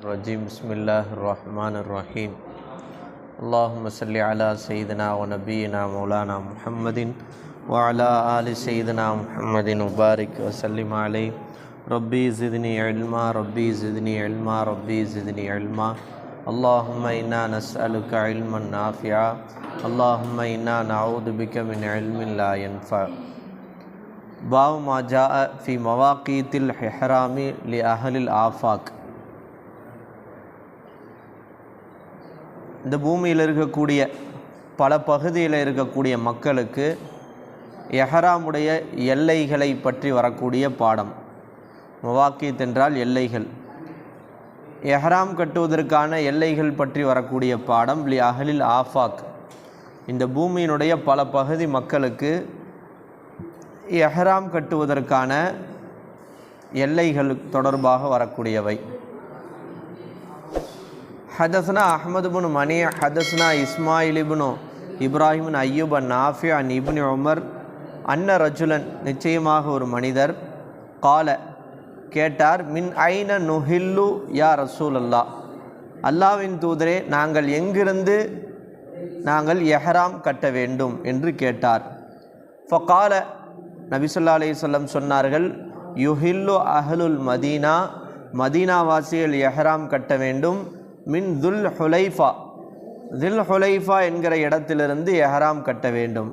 الرجيم بسم الله الرحمن الرحيم اللهم صل على سيدنا ونبينا مولانا محمد وعلى آل سيدنا محمد وبارك وسلم عليه ربي زدني علما ربي زدني علما ربي زدني علما اللهم إنا نسألك علما نافعا اللهم إنا نعوذ بك من علم لا ينفع باب ما جاء في مواقيت الإحرام لأهل الآفاق. இந்த பூமியில் இருக்கக்கூடிய பல பகுதியில் இருக்கக்கூடிய மக்களுக்கு எஹ்ராமுடைய எல்லைகளை பற்றி வரக்கூடிய பாடம். மவாக்கீத் என்றால் எல்லைகள். எஹ்ராம் கட்டுவதற்கான எல்லைகள் பற்றி வரக்கூடிய பாடம் லி அஹ்லில் ஆஃபாக். இந்த பூமியினுடைய பல பகுதி மக்களுக்கு எஹ்ராம் கட்டுவதற்கான எல்லைகள் தொடர்பாக வரக்கூடியவை. ஹதஸ்னா அஹ்மது பின் மனி ஹதஸ்னா Ismail ibn Ibrahim Ayyub Nafi அன் இப்னு உமர் அன்ன ரஜுலன் நிச்சயமாக ஒரு மனிதர் கால கேட்டார் மின் ஐன நுஹில்லு யா ரசூல் அல்லாஹ், அல்லாவின் தூதரே நாங்கள் எங்கிருந்து நாங்கள் எஹ்ராம் கட்ட வேண்டும் என்று கேட்டார். ஃபகால நபி ஸல்லல்லாஹு அலைஹி வஸல்லம் சொன்னார்கள் யுஹில்லு அஹ்லுல் மதீனா, மதீனாவாசிகள் எஹ்ராம் கட்ட வேண்டும். மின் துல் ஹுலைஃபா, துல் ஹுலைஃபா என்கிற இடத்திலிருந்து எஹ்ராம் கட்ட வேண்டும்.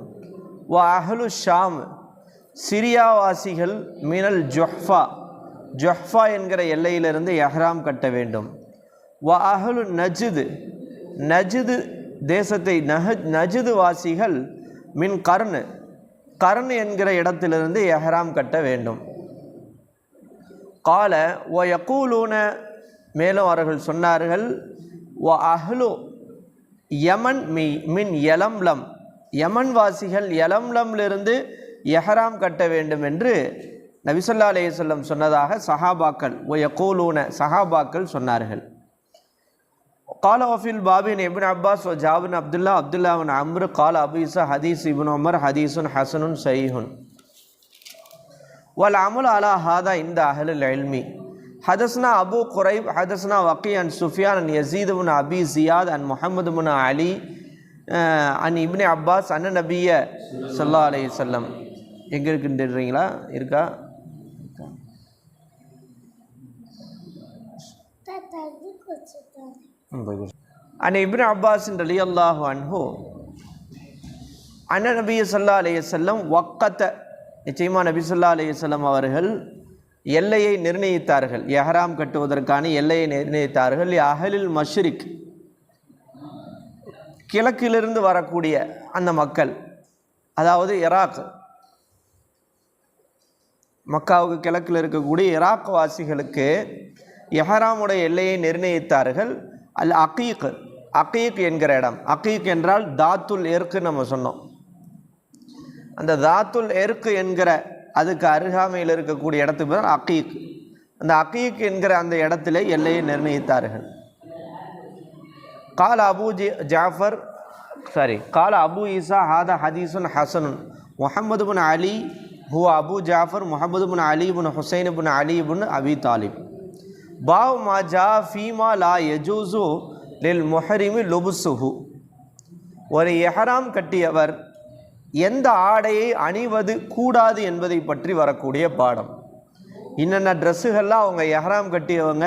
வ அஹ்லு ஷாம், சிரியாவாசிகள் மினல் ஜுஹ்ஃபா, ஜுஹ்ஃபா என்கிற எல்லையிலிருந்து எஹ்ராம் கட்ட வேண்டும். வ அஹ்லு நஜ்து, நஜ்து தேசத்தை நஜ்து வாசிகள் மின் கர்ன், கர்ன் என்கிற இடத்திலிருந்து எஹ்ராம் கட்ட வேண்டும். கால வ யகூலூன, மேலும் அவர்கள் சொன்னார்கள் வ அஹ்லு யமன் மின் யலம்லம், யமன் வாசிகள் யலம்லமிலிருந்து எஹ்ராம் கட்ட வேண்டும் என்று நபி ஸல்லல்லாஹு அலைஹி வஸல்லம் சொன்னதாக சஹாபாக்கள் வ யகூலூன சஹாபாக்கள் சொன்னார்கள். கால வஃபில் பாபின் இப்னு அப்பாஸ் வ ஜாபிர் அப்துல்லா அப்துல்லா பின் அம்ர் கால அபூ ஈஸா ஹதீஸ் இப்னு உமர் ஹதீஸுன் ஹஸனுன் ஸஹீஹுன் வல் அமல் அலா ஹாதா இந்த அஹ்லுல் இல்மி. ஹதஸ்னா அபு குரைப் ஹதஸ்னா வக்கி அன் சுஃபியான் அன் யஸீத் பின் அபி ஜியாத் அன் முஹம்மது பின் அலி அன் இப்னு அப்பாஸ் அன் நபிய ஸல்லல்லாஹு அலைஹி வஸல்லம். எங்கே இருக்குன்றீங்களா? இருக்கா? அன் இப்னு அப்பாஸ் ரலியல்லாஹு அன்ஹு அன் நபிய ஸல்லல்லாஹு அலைஹி வஸல்லம் வக்கத்த, நிச்சயமாக நபி ஸல்லல்லாஹு அலைஹி வஸல்லம் அவர்கள் எல்லையை நிர்ணயித்தார்கள், எஹ்ராம் கட்டுவதற்கான எல்லையை நிர்ணயித்தார்கள். அஹ்லில் மஷ்ரிக், கிழக்கிலிருந்து வரக்கூடிய அந்த மக்கள், அதாவது இராக், மக்காவுக்கு கிழக்கில் இருக்கக்கூடிய இராக் வாசிகளுக்கு எஹ்ராமுடைய எல்லையை நிர்ணயித்தார்கள். அல் அகீக், அகீக் என்கிற இடம், அகீக் என்றால் தாத்துல் எர்க்கு நம்ம சொன்னோம். அந்த தாத்துல் எர்க்கு என்கிற அதுக்கு அருகாமையில் இருக்கக்கூடிய இடத்துக்கு பேர் அகீக். அந்த அகீக் என்கிற அந்த இடத்துல எல்லையை நிர்ணயித்தார்கள். கால அபு ஈஸா ஹாதா ஹதீஸுன் ஹசனுன் முஹம்மது பின் அலி ஹுவ அபு ஜாஃபர் முஹம்மது பின் அலி பின் ஹுசைன் பின் அலி பின் அபி தாலிப். பாவ் மா ஜா ஃபீமா லா யஜூசு லில் முஹரிமி லுபுசுஹு. ஒரு எஹ்ராம் கட்டியவர் எந்த ஆடையை அணிவது கூடாது என்பதை பற்றி வரக்கூடிய பாடம். என்னென்ன ட்ரெஸ்ஸுகள்லாம் அவங்க எஹ்ராம் கட்டியவங்க,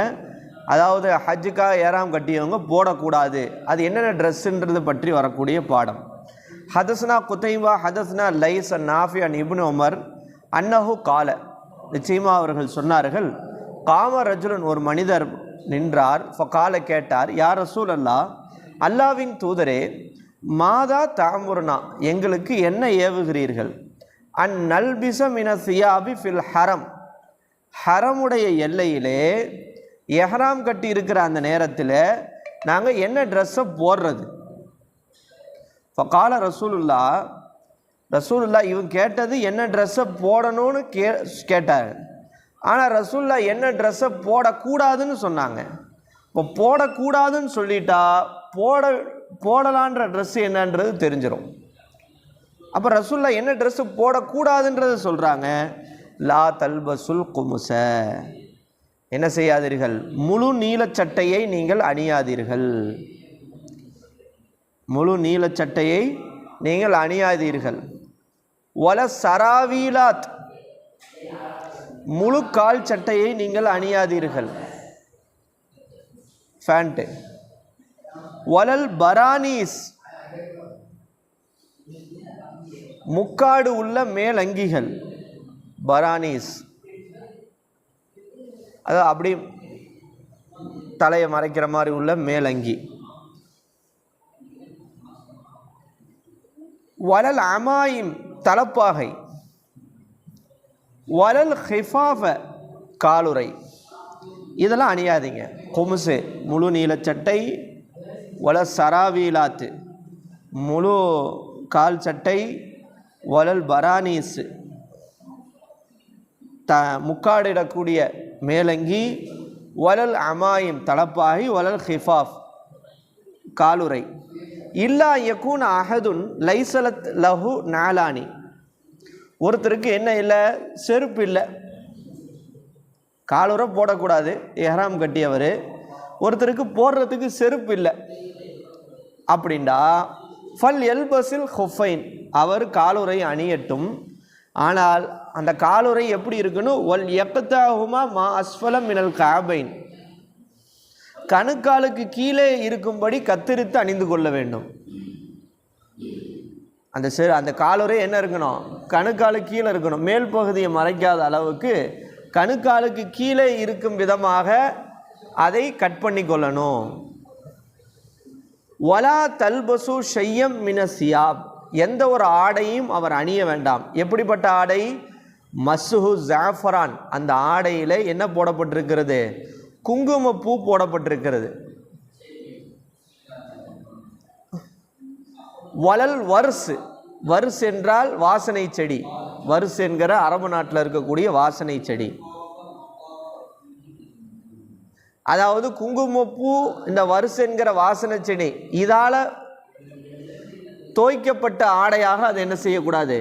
அதாவது ஹஜ்ஜுக்காக எஹ்ராம் கட்டியவங்க போடக்கூடாது, அது என்னென்ன ட்ரெஸ்ஸுன்றது பற்றி வரக்கூடிய பாடம். ஹதஸ்னா குதைபா ஹதஸ்னா லைஸ் நாஃபி அன் இப்னு உமர் அன்னஹு கால, நிச்சயமாக அவர்கள் சொன்னார்கள் காம ரஜுலன், ஒரு மனிதர் நின்றார். ஃபகால கேட்டார் யா ரசூல் அல்லாஹ், அல்லாவின் தூதரே மாதா தாமுர்னா, எங்களுக்கு என்ன ஏவுகிறீர்கள்? அன் நல்பிச மின சியாபி ஃபில் ஹரம், ஹரமுடைய எல்லையிலே எஹ்ராம் கட்டி இருக்கிற அந்த நேரத்தில் நாங்கள் என்ன ட்ரெஸ்ஸை போடுறது? ஃபகால ரசூலுல்லா, ரசூலுல்லா இவங்க கேட்டது என்ன ட்ரெஸ்ஸை போடணும்னு கேட்டார். ஆனால் ரசூலுல்லா என்ன ட்ரெஸ்ஸை போடக்கூடாதுன்னு சொன்னாங்க. இப்போ போடக்கூடாதுன்னு சொல்லிட்டா போடலான்ற ட்ரெஸ்ஸு என்னன்றது தெரிஞ்சிடும். அப்போ ரசூலுல்லா என்ன ட்ரெஸ்ஸு போடக்கூடாதுன்றது சொல்கிறாங்க. லா தல்பசுல் குமுச, என்ன செய்யாதீர்கள், முழு நீலச்சட்டையை நீங்கள் அணியாதீர்கள். முழு நீலச்சட்டையை நீங்கள் அணியாதீர்கள். வல சராவீலாத், முழு கால் சட்டையை நீங்கள் அணியாதீர்கள், ஃபேண்ட். வலல் பரானீஸ், முக்காடு உள்ள மேலங்கிகள். பரானீஸ் அது அப்படி தலையை மறைக்கிற மாதிரி உள்ள மேலங்கி. வலல் அமாயிம், தலப்பாகை. வலல் ஹிஃபாஃப, காலுரை. இதெல்லாம் அணியாதீங்க. குமுசு, முழு நீலச்சட்டை. வல சராவீலாத்து, முழு கால் சட்டை. வலல் பரானீஸ், முக்காடிடக்கூடிய மேலங்கி. வலல் அமாயிம், தலப்பாகி. வலல் ஹிஃபாஃப், காலுரை. இல்லா யக்கூன் அஹதுன் லைசலத் லஹு நாலானி, ஒருத்தருக்கு என்ன இல்லை, செருப்பு இல்லை, காலுரை போடக்கூடாது, எஹ்ராம் கட்டியவர். ஒருத்தருக்கு போடுறதுக்கு செருப்பு இல்லை அப்படின்டா ஃபல் எல்பஸில் ஹுஃபைன், அவர் காலுரை அணியட்டும். ஆனால் அந்த காலுரை எப்படி இருக்கணும், ஒல் யக்தாஹுமா மா அஸ்ஃபலம் மினல் காபைன், கணுக்காலுக்கு கீழே இருக்கும்படி கத்தரித்து அணிந்து கொள்ள வேண்டும். அந்த காலுரை என்ன இருக்கணும், கணுக்காலுக்கு கீழே இருக்கணும். மேல் பகுதியை மறைக்காத அளவுக்கு கணுக்காலுக்கு கீழே இருக்கும் விதமாக அதை கட் பண்ணி கொள்ளணும். வலா தல்பசு ஷையம் மின சியாப், எந்த ஒரு ஆடையும் அவர் அணிய வேண்டாம். எப்படிப்பட்ட ஆடை, மஸ்ஹு ஜாஃபரான், அந்த ஆடையில் என்ன போடப்பட்டிருக்கிறது, குங்குமப்பூ போடப்பட்டிருக்கிறது. வலல் வர்ஸ், வர்ஸ் என்றால் வாசனை செடி. வர்ஸ் என்கிற அரபு நாட்டில் இருக்கக்கூடிய வாசனை செடி. அதாவது குங்குமப்பூ, இந்த வர்ஸ் என்கிற வாசனை செடி, இதால் தோய்க்கப்பட்ட ஆடையாக அது என்ன செய்யக்கூடாது,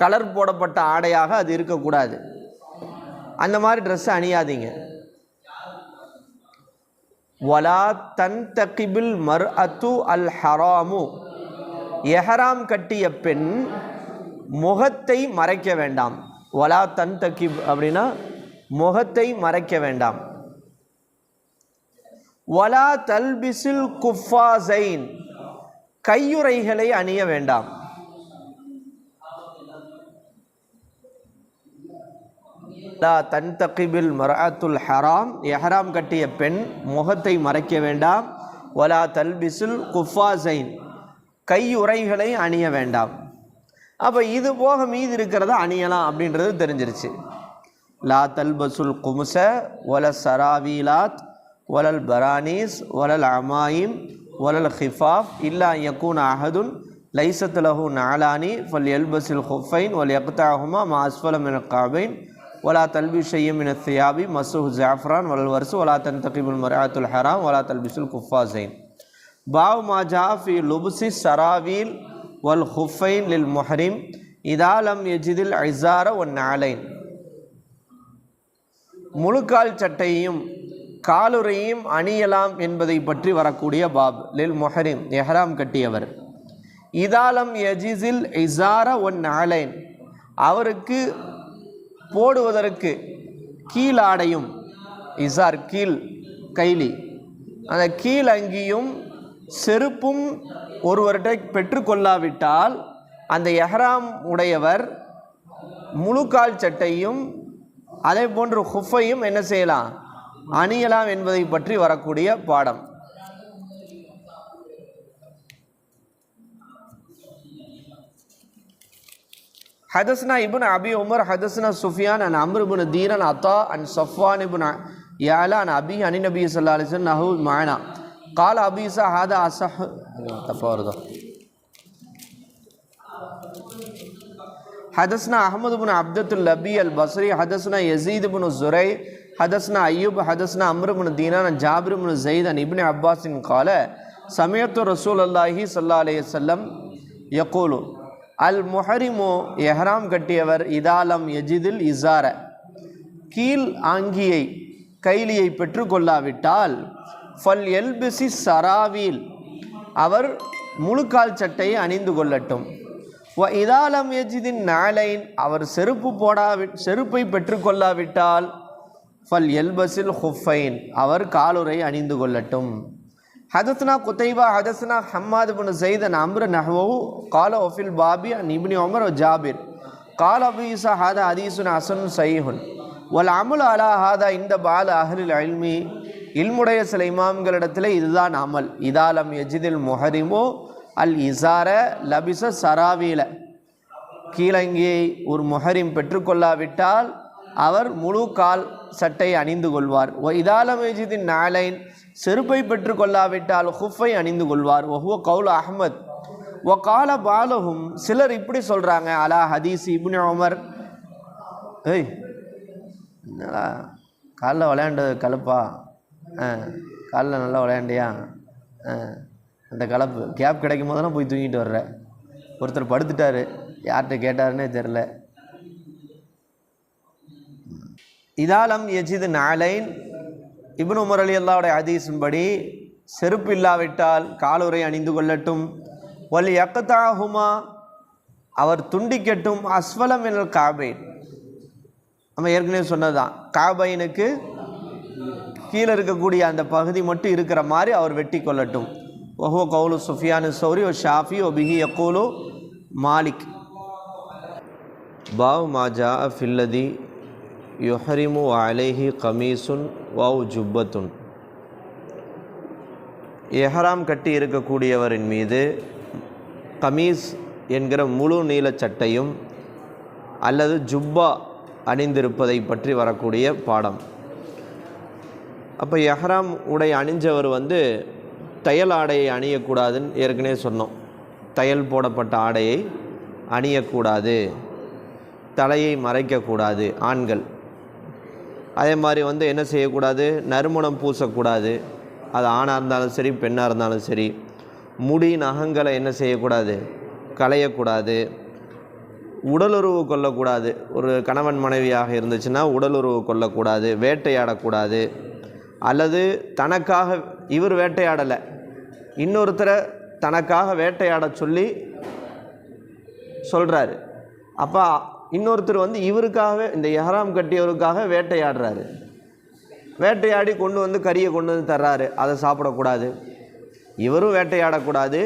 கலர் போடப்பட்ட ஆடையாக அது இருக்கக்கூடாது. அந்த மாதிரி ட்ரெஸ் அணியாதீங்க. வலா தன்தகிபில் மர்அத்து அல் ஹராமு, எஹராம் கட்டிய பெண் முகத்தை மறைக்க வேண்டாம். வலா தன்தகிப் அப்படின்னா முகத்தை மறைக்க வேண்டாம். வலா தல்பிசில் குஃபாஸைன், கையுறைகளை அணிய வேண்டாம். லா தன்தகிபில் மர்அத்துல் ஹராம், எஹராம் கட்டிய பெண் முகத்தை மறைக்க வேண்டாம். வலா தல்பிசுல் குஃபாஸைன், கையுறைகளை அணிய வேண்டாம். அப்போ இது போக மீது இருக்கிறத அணியலாம் அப்படின்றது தெரிஞ்சிருச்சு. லா தல்பசுல் குமுச வல சராவீலாத் வலல் பரானீஸ் வலல் அமாயிம் வலல் ஹிஃபாஃப் இல்லா யக்கூன் அஹதுன் லைசத் லஹு நாலானி ஃபல் எல்பசில் ஹுஃபைன் வல் யக்தாஹுமா மா அஸ்ஃபல மினல் காபைன் வலா தல்பி ஷையம் மினத் தியாபி மஸ்ஹு ஜாஃப்ரான் வலல் வர்ஸ் வலா தன்தகிபுல் மர்அத்துல் ஹராம் வலா தல்பிசுல் குஃபாஸைன். பாவ் மா ஜா ஃபி லுப்ஸி சராவீல் வல் ஹுஃபைன் லில் முஹரிம் இதா லம் யஜிதில் இஸார வன் நாலைன். முழுக்கால் சட்டையும் காலுரையும் அணியலாம் என்பதை பற்றி வரக்கூடிய பாப். லில் முஹரிம், எஹ்ராம் கட்டியவர். இதாலம் யஜிசில் இஸார ஒன் நாலைன், அவருக்கு போடுவதற்கு கீழாடையும், இஸார் கீழ் கைலி, அந்த கீழ் அங்கியும் செருப்பும் ஒருவர்கிட்ட பெற்றுக்கொள்ளாவிட்டால் அந்த எஹ்ராம் உடையவர் முழுக்கால் சட்டையும் அதே போன்று ஹுஃபையும் என்ன செய்யலாம், அணியலாம் என்பதை பற்றி வரக்கூடிய பாடம். ஹதஸ்னா இப்னு அபி உமர் ஹதஸ்னா சுஃபியான் அன் அம்ர் இப்னு தீரன் அத்தா அன் சஃப்வான் இப்னு யாலா அன் அபி அனி நபி ஸல்லல்லாஹு அலைஹி வஸல்லம் நஹு மஅனா قال அபி ஸா ஹாதா அஸஹ் தஃபர்து. حدثنا أحمد بن عبد اللبي البصري حدثنا يزيد بن زري حدثنا أيوب حدثنا عمرو بن دينار عن جابر بن زيد عن ابن عباس قال سمعت رسول الله صلى الله عليه وسلم يقول المحرم إحرام கட்டியவர் إذا لم يجد الإزار, கீழ் ஆங்கியை கைலியை பெற்றுக்கொள்ளாவிட்டால் ஃபல் எல்பிசி சராவில், அவர் முழுக்கால் சட்டையை அணிந்து கொள்ளட்டும். இதாலம் எஜிதின் நாளைன், அவர் செருப்பை பெற்றுக்கொள்ளாவிட்டால் ஃபல் எல்பசில் ஹுஃபைன், அவர் காலுரை அணிந்து கொள்ளட்டும். ஹதஸ்னா குதைபா ஹதஸ்னா Hammad ibn Zaid an Amr நஹ்வஹு கால வஃபில் பாபி அன் இப்னு உமர் வ ஜாபிர் கால அபூ ஈஸா ஹாதா ஹதீஸுன் ஹஸனுன் ஸஹீஹுன் வல் அமல் அலா ஹாதா இந்த பால் அஹ்லில் இல்மி, இல்முடைய சில இமாம்களிடத்தில் இதுதான் அமல். இதாலம் யஜிதில் முஹரிமோ அல் இசார லபிச சராவீல, கீழங்கியை ஒரு முஹரிம் பெற்றுக்கொள்ளாவிட்டால் அவர் முழு கால் சட்டை அணிந்து கொள்வார். இதாலம் யஜிதின் நாளைன், செருப்பை பெற்றுக்கொள்ளாவிட்டால் ஹுஃபை அணிந்து கொள்வார். ஒஹுவ கவுல் அஹ்மத் ஒ கால பாலஹும், சிலர் இப்படி சொல்கிறாங்க அலா ஹதீஸ் இப்னு உமர். ஏய் என்னடா காலில் விளையாண்டது கலப்பா, காலில் நல்லா விளையாண்டியா, அந்த கலப்பு கேப் கிடைக்கும் போதெல்லாம் போய் தூங்கிட்டு வர்ற. ஒருத்தர் படுத்துட்டார், யார்கிட்ட கேட்டாருன்னே தெரில. இதாலம் யஜித் நாளைன், இப்னு உமர் ரலியல்லாஹு ஹதீஸின்படி செருப்பு இல்லாவிட்டால் காலுரை அணிந்து கொள்ளட்டும். வல் யக்தாஹுமா, அவர் துண்டிக்கட்டும். அஸ்வல மினல் காபைன், நம்ம ஏற்கனவே சொன்னதுதான், காபைனுக்கு கீழே இருக்கக்கூடிய அந்த பகுதி மட்டும் இருக்கிற மாதிரி அவர் வெட்டி கொள்ளட்டும். வஹுவ கவுலு சுஃபியான் ஸௌரி வ ஷாஃபி வ பிஹி யக்கூலு மாலிக். பாவ் மாஜா ஃபில்லதி யுஹரிமு அலைஹி கமீசுன் வவ் ஜுப்பத்துன், எஹராம் கட்டி இருக்கக்கூடியவரின் மீது கமீஸ் என்கிற முழு நீள சட்டையும் அல்லது ஜுப்பா அணிந்திருப்பதை பற்றி வரக்கூடிய பாடம். அப்போ எஹ்ராம் உடை அணிஞ்சவர் தையல் ஆடையை அணியக்கூடாதுன்னு ஏற்கனவே சொன்னோம். தையல் போடப்பட்ட ஆடையை அணியக்கூடாது, தலையை மறைக்கக்கூடாது ஆண்கள். அதே மாதிரி என்ன செய்யக்கூடாது, நறுமணம் பூசக்கூடாது, அது ஆணாக இருந்தாலும் சரி பெண்ணாக இருந்தாலும் சரி. முடி நகங்களை என்ன செய்யக்கூடாது, களையக்கூடாது. உடலுறவு கொள்ளக்கூடாது, ஒரு கணவன் மனைவியாக இருந்துச்சுன்னா உடலுறவு கொள்ளக்கூடாது, வேட்டையாடக்கூடாது. அல்லது தனக்காக இவர் வேட்டையாடலை, இன்னொருத்தரை தனக்காக வேட்டையாட சொல்லி சொல்கிறாரு. அப்போ இன்னொருத்தர் இவருக்காகவே, இந்த எஹ்ராம் கட்டியவருக்காக வேட்டையாடுறாரு. வேட்டையாடி கொண்டு கறியை கொண்டு தர்றாரு, அதை சாப்பிடக்கூடாது. இவரும் வேட்டையாடக்கூடாது,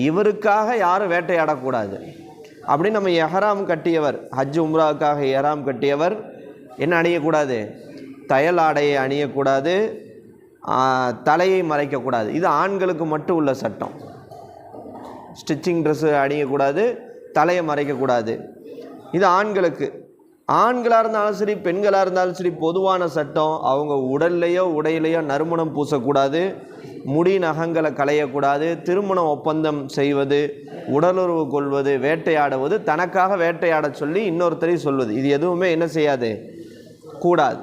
இவருக்காக யாரும் வேட்டையாடக்கூடாது. அப்படி நம்ம எஹ்ராம் கட்டியவர், ஹஜ் உம்ராவுக்காக எஹ்ராம் கட்டியவர் என்ன அணியக்கூடாது, தையல் ஆடையை அணியக்கூடாது, தலையை மறைக்கக்கூடாது. இது ஆண்களுக்கு மட்டும் உள்ள சட்டம். ஸ்டிச்சிங் ட்ரெஸ்ஸு அணியக்கூடாது, தலையை மறைக்கக்கூடாது. இது ஆண்களுக்கு. ஆண்களாக இருந்தாலும் சரி பெண்களாக இருந்தாலும் சரி பொதுவான சட்டம். அவங்க உடல்லையோ உடையிலையோ நறுமணம் பூசக்கூடாது, முடி நகங்களை களையக்கூடாது, திருமண ஒப்பந்தம் செய்வது, உடலுறவு கொள்வது, வேட்டையாடுவது, தனக்காக வேட்டையாட சொல்லி இன்னொருத்தரை சொல்வது, இது எதுவுமே என்ன செய்யாது, கூடாது.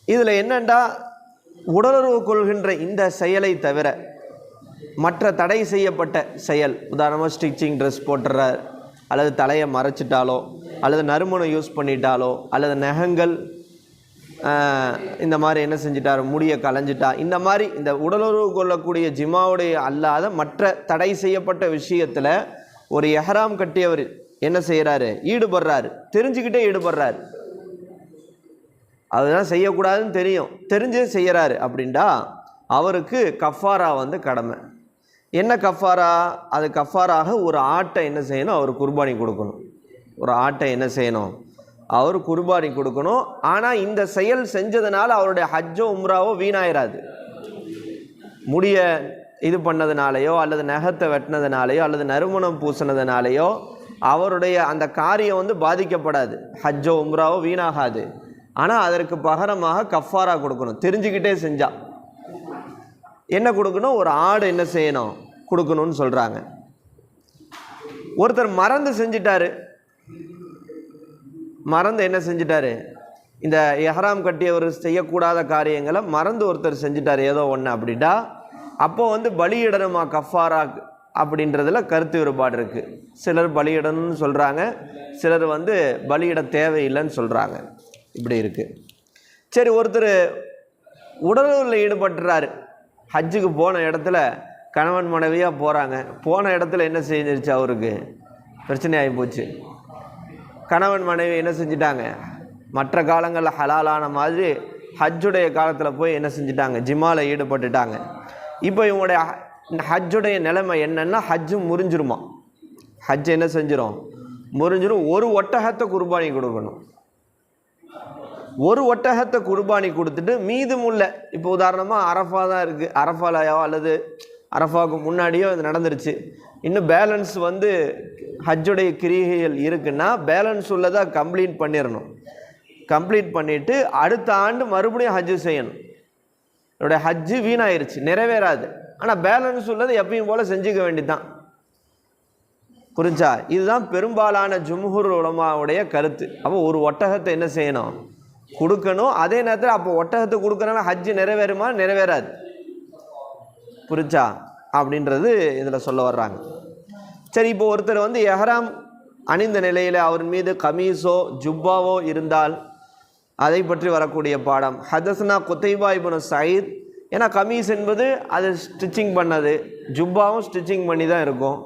இதில் என்னண்டா, உடலுறவு கொள்கின்ற இந்த செயலை தவிர மற்ற தடை செய்யப்பட்ட செயல், உதாரணமாக ஸ்டிச்சிங் ட்ரெஸ் போட்டுறார், அல்லது தலையை மறைச்சிட்டாலோ, அல்லது நறுமணம் யூஸ் பண்ணிட்டாலோ, அல்லது நகங்கள் இந்த மாதிரி என்ன செஞ்சிட்டார், முடியை களைஞ்சிட்டா, இந்த மாதிரி இந்த உடலுறவு கொள்ளக்கூடிய ஜிமாவுடைய அல்லாத மற்ற தடை செய்யப்பட்ட விஷயத்தில் ஒரு எஹ்ராம் கட்டியவர் என்ன செய்கிறாரு, ஈடுபடுறாரு, தெரிஞ்சுக்கிட்டே ஈடுபடுறாரு. அதுதான் செய்யக்கூடாதுன்னு தெரியும், தெரிஞ்சே செய்கிறாரு அப்படின்டா அவருக்கு கஃபாரா கடமை. என்ன கஃபாரா, அது கஃபாராக ஒரு ஆட்டை என்ன செய்யணும், அவர் குர்பானி கொடுக்கணும். ஒரு ஆட்டை என்ன செய்யணும், அவர் குர்பானி கொடுக்கணும். ஆனால் இந்த செயல் செஞ்சதுனால அவருடைய ஹஜ்ஜோ உம்ராவோ வீணாயிராது. முடிய இது பண்ணதுனாலையோ அல்லது நகத்தை வெட்டினதுனாலையோ அல்லது நறுமணம் பூசினதுனாலையோ அவருடைய அந்த காரியம் பாதிக்கப்படாது, ஹஜ்ஜோ உம்ராவோ வீணாகாது. ஆனால் அதற்கு பகரமாக கஃபாரா கொடுக்கணும். தெரிஞ்சுக்கிட்டே செஞ்சா என்ன கொடுக்கணும், ஒரு ஆடு என்ன செய்யணும், கொடுக்கணும்னு சொல்கிறாங்க. ஒருத்தர் மறந்து செஞ்சிட்டாரு, மறந்து என்ன செஞ்சிட்டாரு, இந்த எஹ்ராம் கட்டியவர் செய்யக்கூடாத காரியங்களை மறந்து ஒருத்தர் செஞ்சிட்டார் ஏதோ ஒன்று அப்படின்னா, அப்போது பலியிடணுமா கஃபாரா அப்படின்றதில் கருத்து வேறுபாடு இருக்குது. சிலர் பலியிடணும்னு சொல்கிறாங்க, சிலர் பலியிட தேவையில்லைன்னு சொல்கிறாங்க. இப்படி இருக்குது. சரி, ஒருத்தர் உடலுறவில் ஈடுபட்டுறாரு. ஹஜ்ஜுக்கு போன இடத்துல கணவன் மனைவியாக போகிறாங்க. போன இடத்துல என்ன செஞ்சிருச்சு, அவருக்கு பிரச்சனை ஆகி போச்சு. கணவன் மனைவி என்ன செஞ்சிட்டாங்க, மற்ற காலங்களில் ஹலாலான மாதிரி ஹஜ்ஜுடைய காலத்தில் போய் என்ன செஞ்சிட்டாங்க, ஜிமாவில் ஈடுபட்டுட்டாங்க. இப்போ இவங்களுடைய ஹஜ்ஜுடைய நிலைமை என்னென்னா, ஹஜ்ஜு முறிஞ்சிருமா. ஹஜ்ஜு என்ன செஞ்சிடும், முறிஞ்சிடும். ஒரு ஒட்டகத்தை குர்பானி கொடுக்கணும். ஒரு ஒட்டகத்தை குர்பானி கொடுத்துட்டு மீதமுள்ள, இப்போ உதாரணமாக அரஃபா தான் இருக்குது, அரஃபாலையோ அல்லது அரஃபாவுக்கு முன்னாடியோ இது நடந்துருச்சு, இன்னும் பேலன்ஸ் ஹஜ்ஜுடைய கிரிகைகள் இருக்குன்னா பேலன்ஸ் உள்ளதாக கம்ப்ளீட் பண்ணிடணும். கம்ப்ளீட் பண்ணிவிட்டு அடுத்த ஆண்டு மறுபடியும் ஹஜ்ஜு செய்யணும். என்னுடைய ஹஜ்ஜு வீணாயிருச்சு, நிறைவேறாது. ஆனால் பேலன்ஸ் உள்ளது எப்பயும் போல் செஞ்சுக்க வேண்டியதுதான். புரிஞ்சா? இதுதான் பெரும்பாலான ஜும்ஹூர் உலமாவுடைய கருத்து. அப்போ ஒரு ஒட்டகத்தை என்ன செய்யணும், கொடுக்கணும். அதே நேரத்தில் அப்போ ஒட்டகத்தை கொடுக்குறனால ஹஜ்ஜு நிறைவேறுமா, நிறைவேறாது. புரிஞ்சா? அப்படின்றது இதில் சொல்ல வர்றாங்க. சரி, இப்போ ஒருத்தர் எஹ்ராம் அணிந்த நிலையில் அவர் மீது கமீஸோ ஜுப்பாவோ இருந்தால் அதை பற்றி வரக்கூடிய பாடம். ஹதஸ்னா குத்தைபா இப்னு சயீத். ஏன்னா கமீஸ் என்பது அது ஸ்டிச்சிங் பண்ணது, ஜுப்பாவும் ஸ்டிச்சிங் பண்ணி தான் இருக்கும்.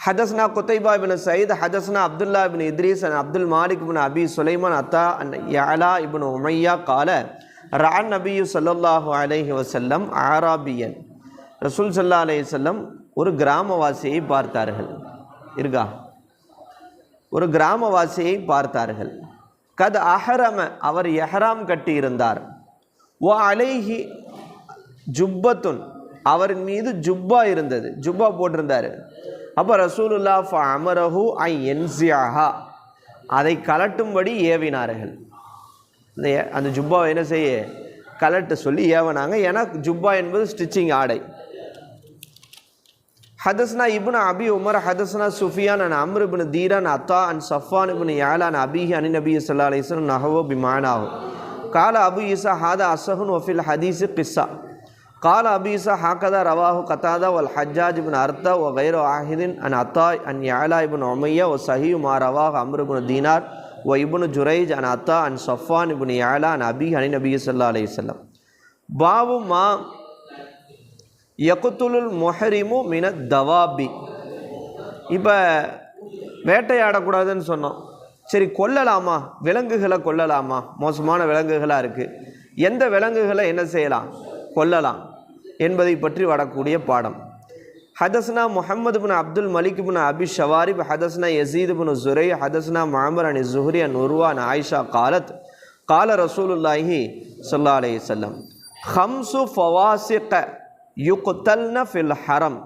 ஹதஸ்னா குத்தைபா இப்னு சயீத் ஹதஸ்னா அப்துல்லா இப்னு இத்ரீஸ் அப்துல் மாலிக் இப்னு அபி சுலைமான் அத்தா யஅலா இப்னு உமையா கால ரஅன் நபியு ஸல்லல்லாஹு அலைஹி வஸல்லம் ஆராபியன். ரசூல் ஸல்லல்லாஹு அலைஹி வஸல்லம் ஒரு கிராமவாசியை பார்த்தார்கள். இருக்கா? ஒரு கிராமவாசியை பார்த்தார்கள். கத் அஹரம, அவர் எஹ்ராம் கட்டி இருந்தார். வ அலைஹி ஜுப்பத்துன், அவரின் மீது ஜுப்பா இருந்தது, ஜுப்பா போட்டிருந்தார். அப்போ ரசூலுல்லாஹ் ஃபஅமரஹு ஐ யன்ஸிஅஹா, அதை கலட்டும்படி ஏவினார்கள். அந்த ஜுப்பாவை என்ன செய்ய, கலட்ட சொல்லி ஏவனாங்க. ஏன்னா ஜுப்பா என்பது ஸ்டிச்சிங் ஆடை. ஹதஸ்னா இப்னு அபி உமர் ஹதஸ்னா சுஃபியான் அன் அம்ர் இப்னு தீரான் அத்தா அன் சஃபான் இப்னு யாலா அன் அபிஹி அன் நபி ஸல்லல்லாஹு அலைஹி வஸல்லம் நஹவ பிமானாஹு கால அபு ஈசா ஹாதா அஸ்ஹுன் வஃபில் ஹதீஸ் கிஸ்ஸா கால அபு ஈசா ஹாகதா ரவாஹு கதாதா வல் ஹஜ்ஜாஜ் இப்னு அர்தா வ கைரு ஆஹிதின் அன் அத்தா அன் யாலா இப்னு உமையா வ ஸஹீஹ் மா ரவாஹு அம்ர் இப்னு தீனார் வ இப்னு ஜுரைஜ் அன் அத்தா அன் சஃபான் இப்னு யாலா அன் அபிஹி அன் நபி ஸல்லல்லாஹு அலைஹி வஸல்லம். பாவு மா யகுத்துலுல் முஹரிமு மின தவாபி. இப்போ வேட்டையாடக்கூடாதுன்னு சொன்னோம். சரி, கொல்லலாமா, விலங்குகளை கொல்லலாமா? மோசமான விலங்குகளாக இருக்குது, எந்த விலங்குகளை என்ன செய்யலாம், கொல்லலாம் என்பதை பற்றி வரக்கூடிய பாடம். ஹதஸ்னா Muhammad bin Abdul Malik bin Abi Shawarib ஹதஸ்னா யசீத் பின் ஜுரை ஹதஸ்னா முஅம்மர் அன் ஸுஹ்ரி அன் உர்வா அன் ஆயிஷா காலத் கால ரசூலுல்லாஹி ஸல்லல்லாஹு அலைஹி வஸல்லம் ஹம்சு ஃபவாசிக யுக்தல்ன ஃபில் ஹரம்.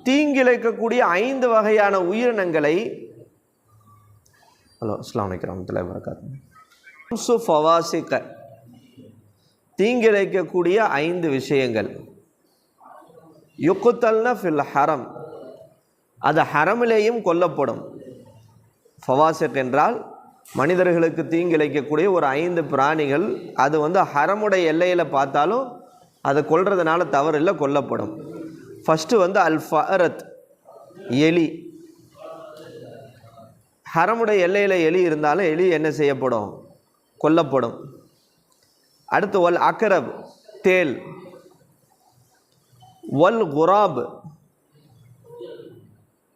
தீங்கிழைக்கக்கூடிய 5 வகையான உயிரினங்களை, அஸ்ஸலாமு அலைக்கும் வரஹ்மத்துல்லாஹி வபரகாத்துஹு. ஹம்சு ஃபவாசிக, தீங்கிழைக்கக்கூடிய 5 விஷயங்கள். யுக்தல்ன ஃபில் ஹரம், அது ஹரமிலேயும் கொல்லப்படும். ஃபவாசிக் என்றால் மனிதர்களுக்கு தீங்கிழைக்கக்கூடிய ஒரு 5 பிராணிகள். அது ஹரமுடைய எல்லையில் பார்த்தாலும் அதை கொல்றதுனால தவறு இல்லை, கொல்லப்படும். ஃபஸ்ட்டு அல் ஃபஅரத், எலி. ஹரமுடைய எல்லையில் எலி இருந்தாலும் எலி என்ன செய்யப்படும், கொல்லப்படும். அடுத்து வல் அக்ரப், தேல். வல் குராப்,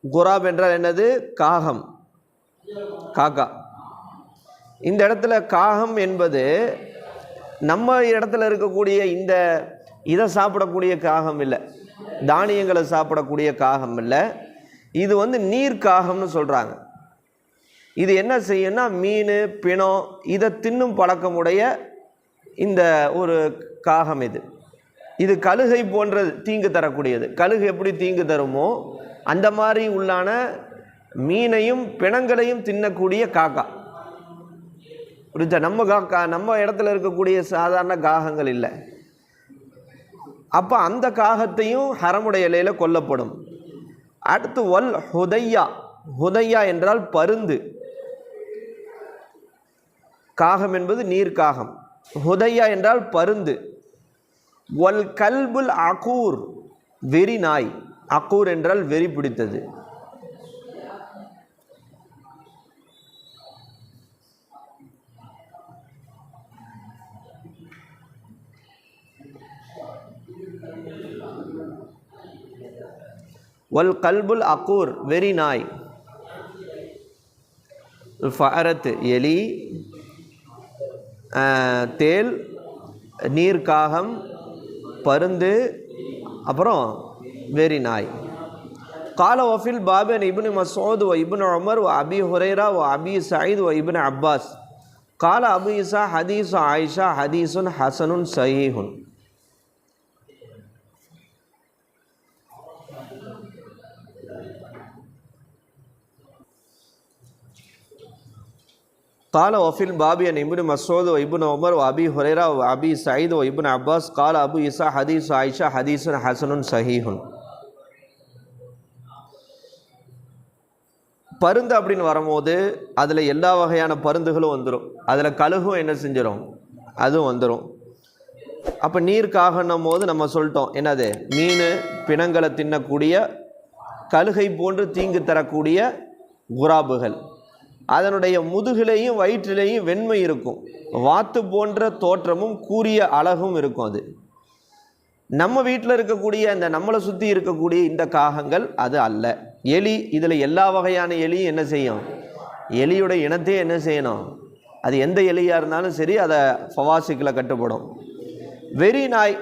குராப் என்றால் என்னது, காகம், காக்கா. இந்த இடத்துல காகம் என்பது நம்ம இடத்துல இருக்கக்கூடிய இதை சாப்பிடக்கூடிய காகம் இல்லை, தானியங்களை சாப்பிடக்கூடிய காகம் இல்லை. இது நீர் காகம்னு சொல்கிறாங்க. இது என்ன செய்யும்னா மீன், பிணம் இதை தின்னும் பழக்கமுடைய இந்த ஒரு காகம். இது கழுகை போன்றது, தீங்கு தரக்கூடியது. கழுகு எப்படி தீங்கு தருமோ அந்த மாதிரி உள்ளான மீனையும் பிணங்களையும் தின்னக்கூடிய காக்கா. புரிஞ்சா? நம்ம காக்கா நம்ம இடத்துல இருக்கக்கூடிய சாதாரண காகங்கள் இல்லை. அப்போ அந்த காகத்தையும் ஹரமுடைய இலையில் கொல்லப்படும். அடுத்து வல் ஹுதையா, ஹுதையா என்றால் பருந்து. காகம் என்பது நீர் காகம், ஹுதையா என்றால் பருந்து. வல் கல்புல் அகூர், வெறி நாய். அகூர் என்றால் வெறி பிடித்தது. வல் கல்புல் அக்கூர் வெறி நாய், ஃபஅரத் எலி, தேல், நீர்க்காகம், பருந்து, அப்புறம் வெறி நாய். கால வஃபில் பாபன் இப்னு மஸ்ஊத் வ இப்னு உமர் வ அபி ஹுரைரா வ அபி சயீத் வ இப்னு அப்பாஸ் கால அபு இசா ஹதீஸ் ஆயிஷா ஹதீஸுன் ஹசனுன் சஹீஹுன். قال وفي الباب عن ابن مسعود وابن عمر وابي هريره وابي سعيد وابن عباس قال ابو عيسى حديث عائشه حديث حسن صحيح. பருந்து அப்படின்னு வரும்போது அதில் எல்லா வகையான பருந்துகளும் வந்துடும். அதில் கழுகும் என்ன செஞ்சிடும், அதுவும் வந்துடும். அப்போ நீர்க்காகன்னும் போது நம்ம சொல்லிட்டோம் என்னது, மீன் பிணங்களை தின்னக்கூடிய கழுகை போன்று தீங்கு தரக்கூடிய குராபுகள். அதனுடைய முதுகிலையும் வயிற்றிலையும் வெண்மை இருக்கும், வாத்து போன்ற தோற்றமும் கூரிய அழகும் இருக்கும். அது நம்ம வீட்டில் இருக்கக்கூடிய அந்த நம்மளை சுற்றி இருக்கக்கூடிய இந்த காகங்கள் அது அல்ல. எலி, இதில் எல்லா வகையான எலியும் என்ன செய்யும், எலியோட இனத்தையே என்ன செய்யணும், அது எந்த எலியாக இருந்தாலும் சரி அதை ஃபவாசிக்கில் கட்டுப்படும். வெறி நாய்,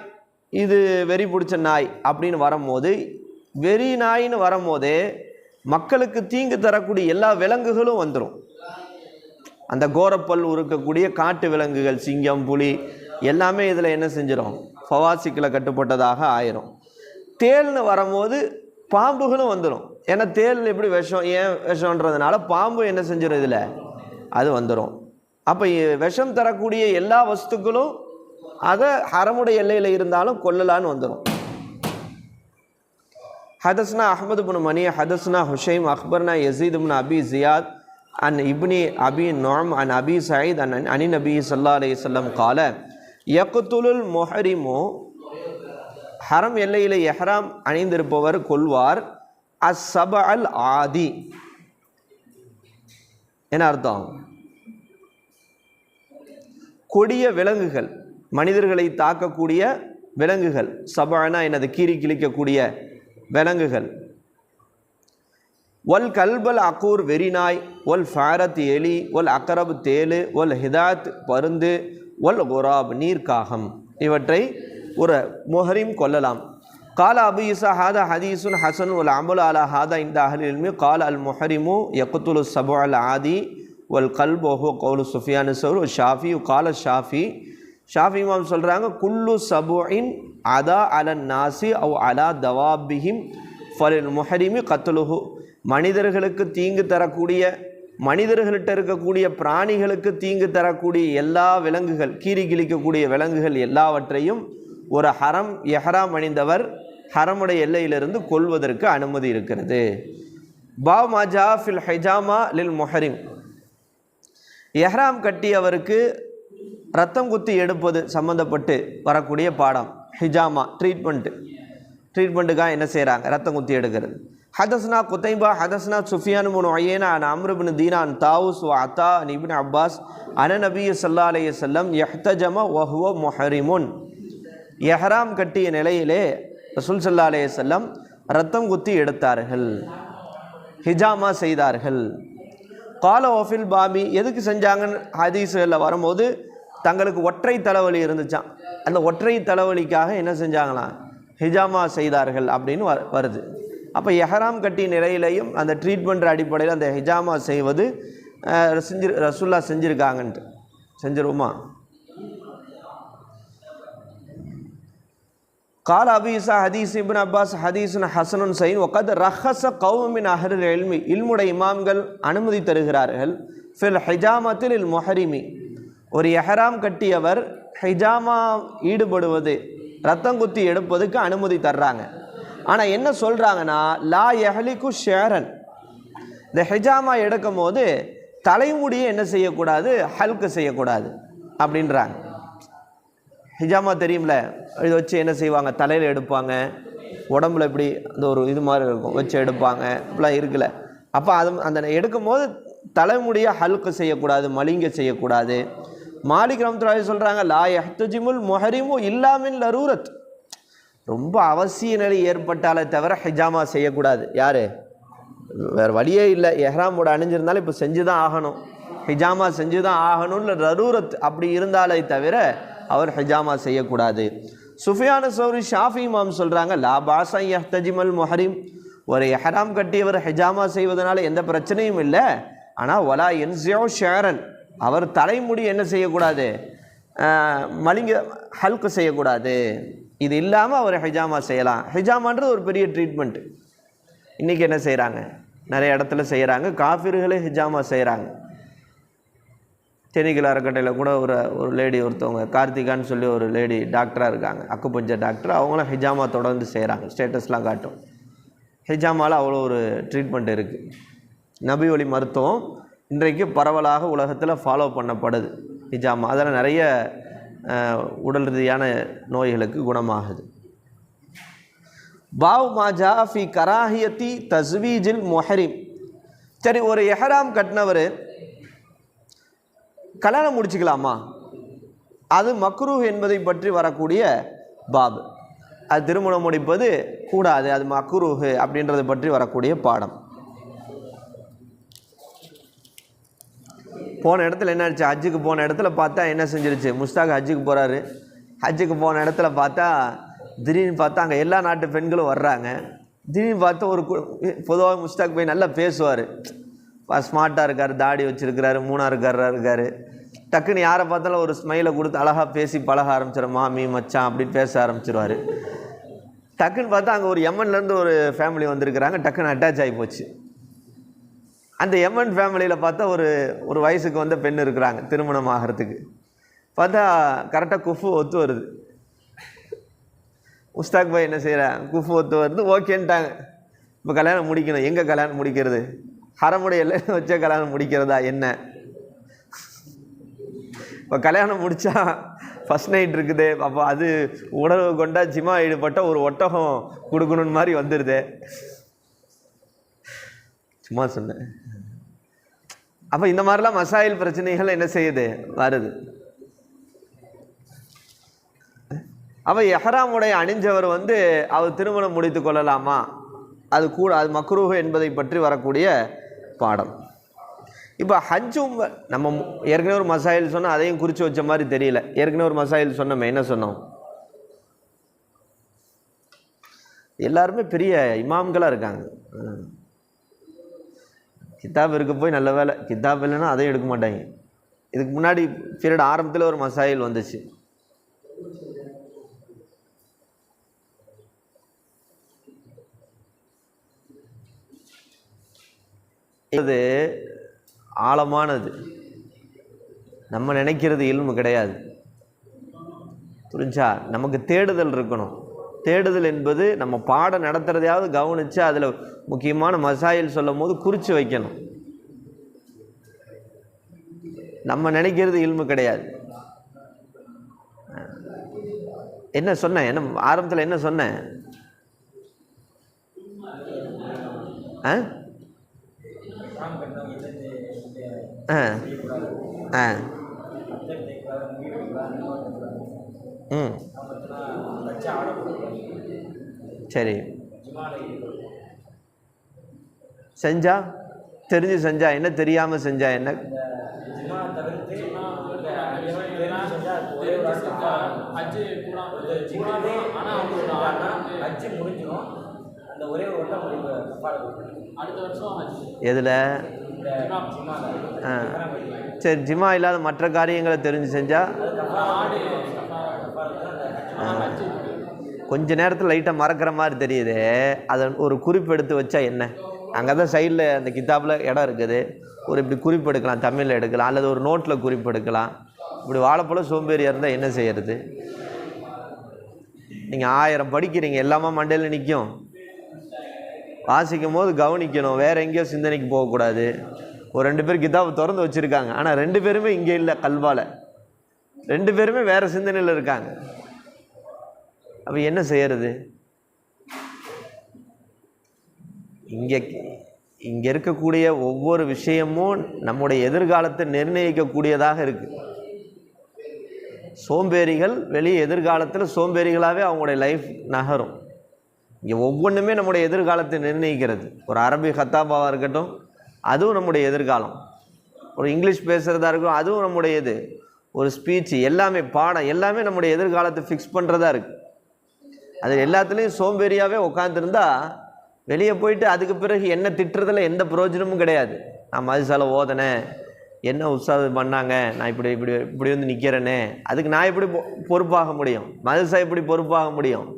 இது வெறி பிடிச்ச நாய் அப்படின்னு வரும்போது, வெறி நாயின்னு வரும்போதே மக்களுக்கு தீங்கு தரக்கூடிய எல்லா விலங்குகளும் வந்துடும். அந்த கோரப்பல் இருக்கக்கூடிய காட்டு விலங்குகள், சிங்கம், புலி எல்லாமே இதில் என்ன செஞ்சிடும், ஃபவாசிக்கில் கட்டுப்பட்டதாக ஆயிரும். தேல்னு வரும்போது பாம்புகளும் வந்துடும். ஏன்னா தேல் எப்படி விஷம், ஏன் விஷன்றதுனால பாம்பு என்ன செஞ்சிடும், இதில் அது வந்துடும். அப்போ விஷம் தரக்கூடிய எல்லா வஸ்துக்களும் அதை ஹரமுடைய எல்லையில் இருந்தாலும் கொல்லலான்னு வந்துடும். ஹதஸ்னா அஹ்மது பின் மணி ஹதஸ்னா ஹுஷைம் அக்பர்னா யஸீத் பின் அபி ஜியாத் அன் இப்னி அபி நுஅம் அன் அபி சயீத் அனி நபி ஸல்லல்லாஹு அலைஹி வஸல்லம் கால யக்துலுல் முஹரிமு, ஹரம் எல்லையில் எஹ்ராம் அணிந்திருப்பவர் கொல்வார், அஸ்ஸபஅல் ஆதி. என்ன அர்த்தம், கொடிய விலங்குகள், மனிதர்களை தாக்கக்கூடிய விலங்குகள். சபஅனா என்னது, கீறி கிழிக்கக்கூடிய விலங்குகள். வல் கல்பல் அக்கூர் வெறிநாய், வல் ஃபாரத் எலி, வல் அக்கரப் தேலு, வல் ஹிதாத் பருந்து, வல் குராப் நீர்க்காகம், இவற்றை ஒரு முஹரிம் கொல்லலாம். கால அபு இசா ஹாதா ஹதீசுன் ஹசன் வல் அமல் அலா ஹாதா இந்த அஹ்லில் இல்மி கால அல் முஹரிமு யக்துலு சபஅல் ஆதி வல் கல்ப் வஹுவ கௌலு சுஃபியான் ஸௌரி வ ஷாஃபி. கால ஷாஃபி, ஷாஃபி இமாம் சொல்கிறாங்க, குல்லு சபுஇன் அதா அலன் நாசி அவ் அலா தவாபிஹிம் ஃபலில் முஹரிமி கத்லுஹு. மனிதர்களுக்கு தீங்கு தரக்கூடிய, மனிதர்கள்கிட்ட இருக்கக்கூடிய பிராணிகளுக்கு தீங்கு தரக்கூடிய எல்லா விலங்குகள், கீறி கிழிக்கக்கூடிய விலங்குகள் எல்லாவற்றையும் ஒரு ஹரம் எஹ்ராம் அணிந்தவர் ஹரமுடைய எல்லையிலிருந்து கொல்வதற்கு அனுமதி இருக்கிறது. பாவ் மாஜா ஃபில் ஹிஜாமா லில் முஹரிம், எஹ்ராம் கட்டியவருக்கு ரத்தம் குத்தி எடுப்பது சம்மந்தப்பட்டு வரக்கூடிய பாடம். ஹிஜாமா ட்ரீட்மெண்ட்டுக்காக என்ன செய்கிறாங்க, ரத்தம் குத்தி எடுக்கிறது. ஹதஸ்னா குத்தைபா ஹதஸ்னா சுஃபியான் பின் உயைனா அன் அம்ர் பின் தீனான் தாவூஸ் வ அத்தா அன் இப்னு அப்பாஸ் அன நபி ஸல்லல்லாஹு அலைஹி வஸல்லம் யஹ்தஜம வ ஹுவ முஹரிமுன். எஹ்ராம் கட்டிய நிலையிலே ரசூல் ஸல்லல்லாஹு அலைஹி வஸல்லம் ரத்தம் குத்தி எடுத்தார்கள், ஹிஜாமா செய்தார்கள். கால ஒஃபில் பாபி, எதுக்கு செஞ்சாங்கன்னு ஹதீஸுகளில் வரும்போது தங்களுக்கு ஒற்றை தலைவலி இருந்துச்சான், அந்த ஒற்றை தலைவலிக்காக என்ன செஞ்சாங்களாம், ஹிஜாமா செய்தார்கள் அப்படின்னு வருது. அப்போ எஹ்ராம் கட்டிய நிலையிலையும் அந்த ட்ரீட்மெண்ட் அடிப்படையில் அந்த ஹிஜாமா செய்வது ரசூல்லா செஞ்சுருக்காங்கன்ட்டு செஞ்சிருவோமா. கால அபு இசா ஹதீஸ் இப்னு அப்பாஸ் ஹதீஸுன் ஹசனுன் சஹீஹ் வகத் ரஹஸ கௌம் மின் அஹ்லில் இல்மி, இல்முடைய இமாம்கள் அனுமதி தருகிறார்கள். ஃபில் ஹிஜாமத்தில் இல் முஹரிமி, ஒரு எஹ்ராம் கட்டியவர் ஹிஜாமா ஈடுபடுவது, ரத்தம் குத்தி எடுப்பதுக்கு அனுமதி தர்றாங்க. ஆனால் என்ன சொல்கிறாங்கன்னா, லா யஹ்லிகு ஷேரன், இந்த ஹிஜாமா எடுக்கும் போது தலைமுடியை என்ன செய்யக்கூடாது, ஹல்கு செய்யக்கூடாது அப்படின்றாங்க. ஹிஜாமா தெரியும்ல, இதை வச்சு என்ன செய்வாங்க, தலையில் எடுப்பாங்க, உடம்புல இப்படி அந்த ஒரு இது மாதிரி இருக்கும் வச்சு எடுப்பாங்க, இப்படிலாம் இருக்குல்ல. அப்போ அது அந்த எடுக்கும் போது தலைமுடியை ஹல்கு செய்யக்கூடாது, மலிங்க செய்யக்கூடாது. மாலிக் ரஹ்மத்துல்லாஹி சொல்கிறாங்க, லா யஹ்தஜிமுல் முஹரிமு இல்லாமின் லரூரத், ரொம்ப அவசிய நிலை ஏற்பட்டாலே தவிர ஹிஜாமா செய்யக்கூடாது. யார்? வேறு வழியே இல்லை, எஹ்ராமோட அணிஞ்சிருந்தாலும் இப்போ செஞ்சு தான் ஆகணும், ஹிஜாமா செஞ்சு தான் ஆகணும்னு ரரூரத் அப்படி இருந்தாலே தவிர அவர் ஹிஜாமா செய்யக்கூடாது. சுஃபியானு சௌரி, ஷாஃபி இமாம் சொல்கிறாங்க, லா பாஸா யஹ்தஜிமல் முஹரிம், ஒரு எஹ்ராம் கட்டியவர் ஹிஜாமா செய்வதனால எந்த பிரச்சனையும் இல்லை. ஆனால் வலா என்சியோ ஷேரன், அவர் தலைமுடி என்ன செய்யக்கூடாது, மலிங்க ஹல்கு செய்யக்கூடாது. இது இல்லாமல் அவர் ஹிஜாமா செய்யலாம். ஹிஜாமான்றது ஒரு பெரிய ட்ரீட்மெண்ட்டு. இன்றைக்கி என்ன செய்கிறாங்க, நிறைய இடத்துல செய்கிறாங்க, காஃபிர்களே ஹிஜாமா செய்கிறாங்க. தெனிக்கல் அறக்கட்டையில் கூட ஒரு லேடி, ஒருத்தவங்க கார்த்திகான்னு சொல்லி ஒரு லேடி டாக்டராக இருக்காங்க, அக்குபஞ்சர் டாக்டர், அவங்களும் ஹிஜாமா தொடர்ந்து செய்கிறாங்க, ஸ்டேட்டஸ்லாம் காட்டும். ஹிஜாமாவில் அவ்வளோ ஒரு ட்ரீட்மெண்ட் இருக்குது. நபி ஒளி மருத்துவம் இன்றைக்கு பரவலாக உலகத்தில் ஃபாலோ பண்ணப்படுது ஹிஜாமா. அதில் நிறைய உடல் ரீதியான நோய்களுக்கு குணமாகுது. பாவ் மாஜா ஃபி கராஹியத்தி தஸ்வீஜில் முஹரிம். சரி, ஒரு எஹ்ராம் கட்டினவர் கல்யாணம் முடிச்சுக்கலாமா, அது மக்ரூஹ் என்பதை பற்றி வரக்கூடிய பாப். அது திருமணம் முடிப்பது கூடாது, அது மக்ரூஹ் அப்படின்றத பற்றி வரக்கூடிய பாடம். போன இடத்துல என்ன ஆச்சு, ஹஜ்ஜுக்கு போன இடத்துல பார்த்தா என்ன செஞ்சிருச்சு, முஸ்தாக் ஹஜ்ஜுக்கு போகிறாரு, ஹஜ்ஜுக்கு போன இடத்துல பார்த்தா திடீர்னு பார்த்தா அங்கே எல்லா நாட்டு பெண்களும் வர்றாங்க. திடீர்னு பார்த்தா ஒரு பொதுவாக முஸ்தாக் போய் நல்லா பேசுவார், ஸ்மார்ட்டாக இருக்கார், தாடி வச்சுருக்கிறாரு, மூணாறுக்காரராக இருக்கார். டக்குன்னு யாரை பார்த்தாலும் ஒரு ஸ்மைலை கொடுத்து அழகாக பேசி பழக ஆரம்பிச்சிடும், மாமி மச்சான் அப்படின்னு பேச ஆரம்பிச்சிருவார். டக்குன்னு பார்த்தா அங்கே ஒரு யமன்லேருந்து ஒரு ஃபேமிலி வந்திருக்கிறாங்க, டக்குன்னு அட்டாச் ஆகி போச்சு. அந்த யமன் ஃபேமிலியில் பார்த்தா ஒரு வயசுக்கு வந்த பெண் இருக்கிறாங்க, திருமணம் ஆகிறதுக்கு. பார்த்தா கரெக்டாக குஃபு ஒத்து வருது. முஸ்தாக் பாய் என்ன செய்கிறேன், குஃபு ஒத்து வருது, ஓகேன்ட்டாங்க. இப்போ கல்யாணம் முடிக்கணும். எங்கே கல்யாணம் முடிக்கிறது, ஹரமுடைய எல்லாம் வச்ச கல்யாணம் முடிக்கிறதா என்ன? இப்போ கல்யாணம் முடித்தா ஃபஸ்ட் நைட் இருக்குது, அப்போ அது உணவு கொண்டா ஜிமா ஈடுபட்ட ஒரு ஒட்டகம் கொடுக்கணுன்னு மாதிரி வந்துடுது. சும்மா சொன்னேன். அப்போ இந்த மாதிரிலாம் மசாயில் பிரச்சனைகள் என்ன செய்யுது, வருது. அப்போ எஹ்ராமுடைய அணிஞ்சவர் அவர் திருமணம் முடித்து கொள்ளலாமா, அது கூட அது மக்ரூஹ் என்பதை பற்றி வரக்கூடிய பாடம். இப்போ ஹஜ்ஜும் நம்ம ஏற்கனவே ஒரு மசாயில் சொன்னால் அதையும் குறித்து வச்ச மாதிரி தெரியல. ஏற்கனவே ஒரு மசாயில் சொன்னோமே, என்ன சொன்னோம், எல்லாருமே பெரிய இமாம்களாக இருக்காங்க. கித்தாப் இருக்க போய் நல்ல வேலை, கித்தாப் இல்லைன்னா அதையும் எடுக்க மாட்டாங்க. இதுக்கு முன்னாடி பீரியட் ஆரம்பத்தில் ஒரு மசாயில் வந்துச்சு. இது ஆழமானது, நம்ம நினைக்கிறது இல்மு கிடையாது, புரிஞ்சா? நமக்கு தேடுதல் இருக்கணும். தேடுதல் என்பது நம்ம பாடம் நடத்துறதையாவது கவனித்து அதில் முக்கியமான மசாயில் சொல்லும் போது குறித்து வைக்கணும். நம்ம நினைக்கிறது இல்மு கிடையாது. என்ன சொன்னேன், என்ன ஆரம்பத்தில் என்ன சொன்னேன்? சரி, செஞ்சா தெரிஞ்சு செஞ்சா என்ன, தெரியாமல் செஞ்சா என்ன? எதில்? சரி, ஜிமா இல்லாத மற்ற காரியங்களை தெரிஞ்சு செஞ்சா கொஞ்ச நேரத்தில் லைட்டாக மறக்கிற மாதிரி தெரியுது. அதை ஒரு குறிப்பு எடுத்து வச்சா என்ன? அங்கே தான் சைடில் அந்த கித்தாப்பில் இடம் இருக்குது, ஒரு இப்படி குறிப்பு எடுக்கலாம், தமிழில் எடுக்கலாம், அல்லது ஒரு நோட்டில் குறிப்பு எடுக்கலாம். இப்படி வாழைப்போல சோம்பேறியாக இருந்தால் என்ன செய்யறது? நீங்கள் 1000 படிக்கிறீங்க, எல்லாமே மண்டையில் நிற்கும். வாசிக்கும் போது கவனிக்கணும், வேறு எங்கேயோ சிந்தனைக்கு போகக்கூடாது. ஒரு 2 பேர் கித்தாப் திறந்து வச்சுருக்காங்க, ஆனால் 2 பேருமே இங்கே இல்லை, கல்வால் 2 பேருமே வேறு சிந்தனையில் இருக்காங்க. அப்போ என்ன செய்யறது? இங்கே இருக்கக்கூடிய ஒவ்வொரு விஷயமும் நம்முடைய எதிர்காலத்தை நிர்ணயிக்கக்கூடியதாக இருக்குது. சோம்பேறிகள் வெளியே எதிர்காலத்தில் சோம்பேறிகளாகவே அவங்களுடைய லைஃப் நகரும். இங்கே ஒவ்வொன்றுமே நம்முடைய எதிர்காலத்தை நிர்ணயிக்கிறது. ஒரு அரபி ஹத்தாபாவாக இருக்கட்டும், அதுவும் நம்முடைய எதிர்காலம். ஒரு இங்கிலீஷ் பேசுகிறதா இருக்கும், அதுவும் நம்முடைய இது. ஒரு ஸ்பீச்சு, எல்லாமே பாடம், எல்லாமே நம்முடைய எதிர்காலத்தை ஃபிக்ஸ் பண்ணுறதா இருக்குது. அது எல்லாத்துலேயும் சோம்பேறியாகவே உட்காந்துருந்தா வெளியே போயிட்டு அதுக்கு பிறகு என்ன திட்டுறதுல எந்த பிரயோஜனமும் கிடையாது. நான் மதுசால ஓதனேன், என்ன உற்சாகம் பண்ணாங்க, நான் இப்படி இப்படி இப்படி வந்து நிற்கிறேனே, அதுக்கு நான் எப்படி பொறுப்பாக முடியும்? மதுசா எப்படி பொறுப்பாக முடியும்?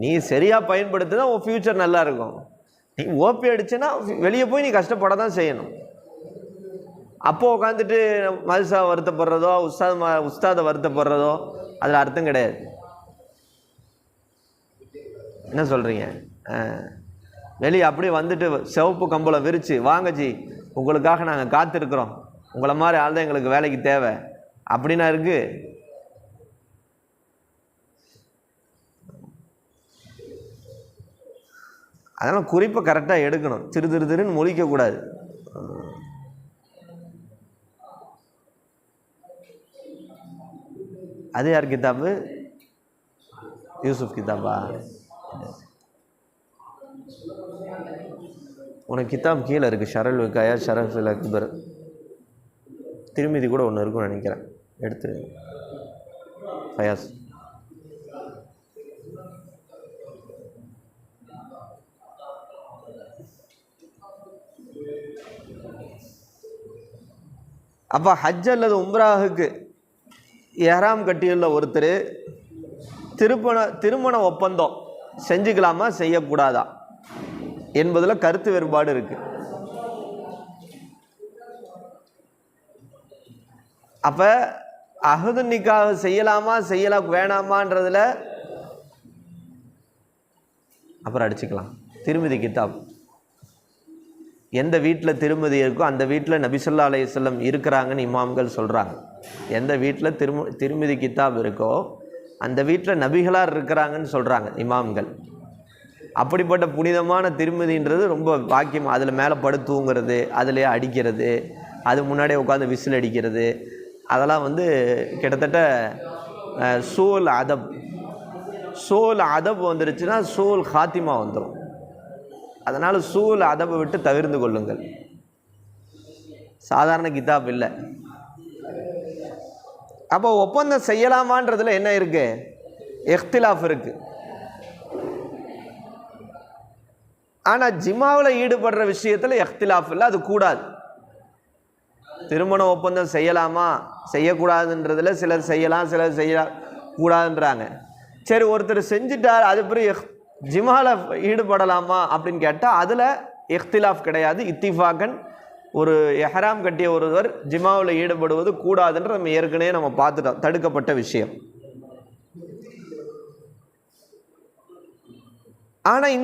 நீ சரியாக பயன்படுத்தினா உன் ஃப்யூச்சர் நல்லா இருக்கும். நீ ஓபி அடிச்சுன்னா வெளியே போய் நீ கஷ்டப்பட தான் செய்யணும். அப்போது உட்காந்துட்டு மதுசா வருத்தப்படுறதோ உஸ்தாதை வருத்தப்படுறதோ அதில் அர்த்தம் கிடையாது. என்ன சொல்கிறீங்க? வெளியே அப்படியே வந்துட்டு சிவப்பு கம்பளம் விரித்து, வாங்கச்சி உங்களுக்காக நாங்கள் காத்திருக்கிறோம், உங்களை மாதிரி ஆள் தான் எங்களுக்கு வேலைக்கு தேவை அப்படின்னா இருக்குது. அதனால் குறிப்பை கரெக்டாக எடுக்கணும், திருன்னு முழிக்கக்கூடாது. அது யார் கிதாபு? யூசுப் கிதாபா? உனக்கு கிதாப் கீழே இருக்குது, ஷரல் விகாயா ஷரஃபில் அக்பர், திருமிதி கூட ஒன்று இருக்குன்னு நினைக்கிறேன், எடுத்து ஃபயாஸ். அப்போ ஹஜ் அல்லது உம்ராவுக்கு எஹ்ராம் கட்டியுள்ள ஒருத்தர் திருமண ஒப்பந்தம் செஞ்சுக்கலாமா செய்யக்கூடாதா என்பதில் கருத்து வேறுபாடு இருக்கு. அப்போ அஹது நிக்காஹ் செய்யலாமா வேணாமான்றதுல அப்புறம் அடிச்சுக்கலாம். திருமதி கிதாப், எந்த வீட்டில் திருமதி இருக்கோ அந்த வீட்டில் நபி ஸல்லல்லாஹு அலைஹி வஸல்லம் இருக்கிறாங்கன்னு இமாம்கள் சொல்கிறாங்க. எந்த வீட்டில் திருமதி கிதாப் இருக்கோ அந்த வீட்டில் நபிகளார் இருக்கிறாங்கன்னு சொல்கிறாங்க இமாம்கள். அப்படிப்பட்ட புனிதமான திருமதின்றது ரொம்ப பாக்கியம். அதில் மேலே படுத்து தூங்குறது, அதிலே அடிக்கிறது, அது முன்னாடியே உட்காந்து விசில் அடிக்கிறது, அதெல்லாம் வந்து கிட்டத்தட்ட சூல் அதப் வந்துருச்சுன்னா சூல் ஹாத்திமா வந்துடும். அதனால் சூல் அதபை விட்டு தவிர்த்து கொள்ளுங்கள். சாதாரண கிதாப் இல்லை. அப்போ ஒப்பந்தம் செய்யலாமான்றதுல என்ன இருக்கு? இஹ்திலாஃப் இருக்கு. ஆனால் ஜிமாவில் ஈடுபடுற விஷயத்தில் இஹ்திலாஃப் இல்லை, அது கூடாது. திருமண ஒப்பந்தம் செய்யலாமா செய்யக்கூடாதுன்றதுல சிலர் செய்யலாம், சிலர் செய்யக்கூடாதுன்றாங்க. சரி, ஒருத்தர் செஞ்சுட்டார், அது பிறகு ஜிமாவில் ஈடுபடலாமா அப்படின்னு கேட்டால் அதில் இஹ்திலாஃப் கிடையாது. இத்திஃபாகன் ஒரு எஹ்ராம் கட்டிய ஒருவர் ஜிமாவில் ஈடுபடுவது கூடாதுன்ற நம்ம ஏற்கனவே பார்த்துட்டோம், தடுக்கப்பட்ட விஷயம். ஆனால்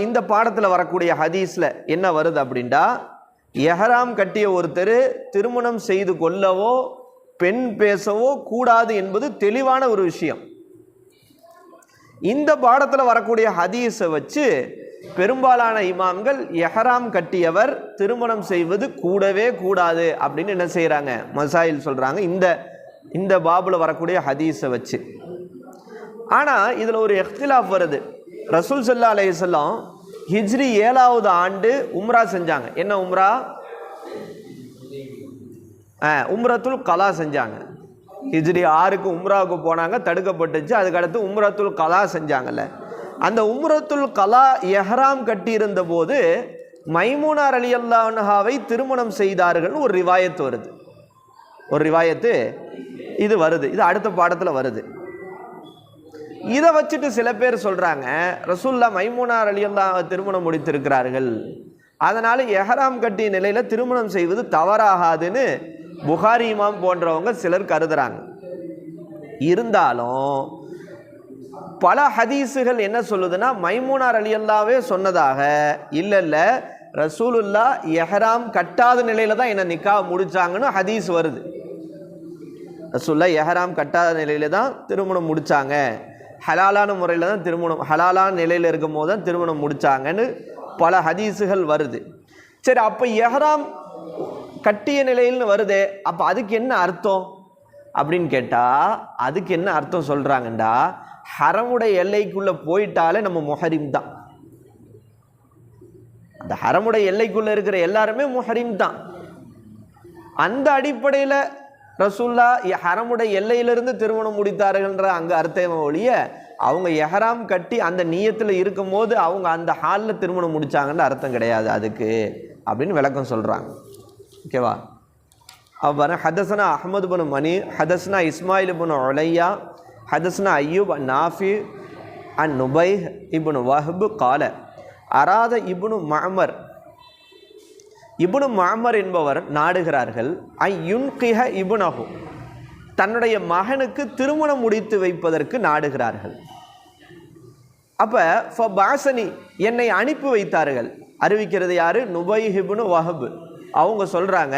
இந்த பாடத்தில் வரக்கூடிய ஹதீஸில் என்ன வருது அப்படின்டா, எஹ்ராம் கட்டிய ஒருத்தர் திருமணம் செய்து கொள்ளவோ பெண் பேசவோ கூடாது என்பது தெளிவான ஒரு விஷயம். இந்த பாடத்தில் வரக்கூடிய ஹதீஸை வச்சு பெரும்பாலான இமாம்கள் எஹ்ராம் கட்டியவர் திருமணம் செய்வது கூடவே கூடாது அப்படின்னு என்ன செய்கிறாங்க, மசாயில் சொல்கிறாங்க, இந்த பாபில் வரக்கூடிய ஹதீஸை வச்சு. ஆனால் இதில் ஒரு இஹ்திலாஃப் வருது. ரசூல் ஸல்லல்லாஹு அலைஹி வஸல்லம் ஹிஜ்ரி 7வது ஆண்டு உம்ரா செஞ்சாங்க. என்ன உம்ரா? உம்ரத்துல் கலா செஞ்சாங்க. ஹிஜ்ரி 6க்கு உம்ராவுக்கு போனாங்க, தடுக்கப்பட்டுச்சு. அதுக்கடுத்து உம்ரத்துல் கலா செஞ்சாங்கல்ல. அந்த உம்ரத்துல் கலா எஹ்ராம் கட்டியிருந்த போது மைமூனா ரலியல்லாஹு அன்ஹாவை திருமணம் செய்தார்கள்னு ஒரு ரிவாயத்து வருது. இது வருது, இது அடுத்த பாடத்தில் வருது. இதை வச்சுட்டு சில பேர் சொல்கிறாங்க, ரசூலுல்லாஹ் மைமூனா ரலியல்லாஹு திருமணம் முடித்திருக்கிறார்கள், அதனால் எஹ்ராம் கட்டிய நிலையில் திருமணம் செய்வது தவறாகாதுன்னு புகாரி இமாம் போன்றவங்க சிலர் கருதுறாங்க. இருந்தாலும் பல ஹதீஸுகள் என்ன சொல்லுதுன்னா, மைமூனா ரலியல்லாஹுவே சொன்னதாக இல்லை, ரசூலுல்லாஹ் எஹ்ராம் கட்டாத நிலையில தான் என்ன நிக்காஹ் முடிச்சாங்கன்னு ஹதீஸ் வருது. ரசூலுல்லாஹ் எஹ்ராம் கட்டாத நிலையில தான் திருமணம் முடிச்சாங்க, ஹலாலான முறையில் தான் திருமணம், ஹலாலான நிலையில் இருக்கும் போது தான் திருமணம் முடிச்சாங்கன்னு பல ஹதீஸுகள் வருது. சரி, அப்போ எஹ்ராம் கட்டிய நிலையில்னு வருதே, அப்போ அதுக்கு என்ன அர்த்தம்? அப்படின்னு கேட்டால் அதுக்கு என்ன அர்த்தம் சொல்கிறாங்கண்டா, ஹரமுடைய எல்லைக்குள்ளே போயிட்டாலே நம்ம முஹரிம் தான். அந்த ஹரமுடைய எல்லைக்குள்ளே இருக்கிற எல்லாருமே முஹரிம் தான். அந்த அடிப்படையில் ரசூல்லா ஹரமுடைய எல்லையிலிருந்து திருமணம் முடித்தார்கள்ன்ற அங்கே அர்த்தம் ஒழிய அவங்க எஹராம் கட்டி அந்த நியத்தில் இருக்கும் போது அவங்க அந்த ஹாலில் திருமணம் முடித்தாங்கன்ற அர்த்தம் கிடையாது அதுக்கு அப்படின்னு விளக்கம் சொல்கிறாங்க. ஓகேவா? அவ்வாறு ஹதஸ்னா Ahmad bin Mani, ஹதஸ்னா Ismail bin உலையா, ஹதஸ்னா Ayub Nafi an நுபை இப்னு வஹ்ப் கால அராத இப்னு மஅமர், இப்னு மஅமர் என்பவர் நாடுகிறார்கள் ஐயுன்கிஹ இப்னஹு, தன்னுடைய மகனுக்கு திருமணம் முடித்து வைப்பதற்கு நாடுகிறார்கள். அப்போ ஃபபாசனி, என்னை அனுப்பி வைத்தார்கள். அறிவிக்கிறது யார்? நுபை இப்னு வஹ்ப். அவங்க சொல்கிறாங்க,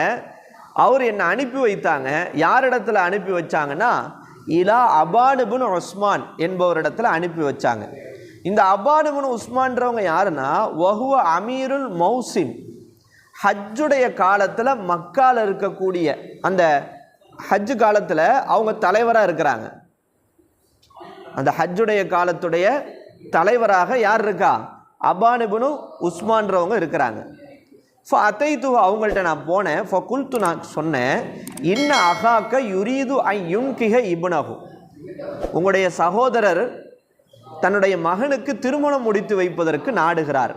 அவர் என்னை அனுப்பி வைத்தாங்க. யாரிடத்துல அனுப்பி வச்சாங்கன்னா, இலா அபான் இப்னு உஸ்மான் என்பவரிடத்துல அனுப்பி வச்சாங்க. இந்த அபான் இப்னு உஸ்மான்றவங்க யாருன்னா, வஹுவ அமீருல் மௌசிம், ஹஜ்ஜுடைய காலத்தில் மக்கால் இருக்கக்கூடிய அந்த ஹஜ்ஜு காலத்தில் அவங்க தலைவராக இருக்கிறாங்க. அந்த ஹஜ்ஜுடைய காலத்துடைய தலைவராக யார் இருக்கா? அபான் இப்னு உஸ்மான்றவங்க இருக்கிறாங்க. அத்தைத்து, அவங்கள்ட்ட நான் போனேன். ஃபகுல்து, நான் சொன்னேன், இன்ன அகாக்க யுரீது ஐ யுன்கிஹ இப்னஹு, உங்களுடைய சகோதரர் தன்னுடைய மகனுக்கு திருமணம் முடித்து வைப்பதற்கு நாடுகிறார்.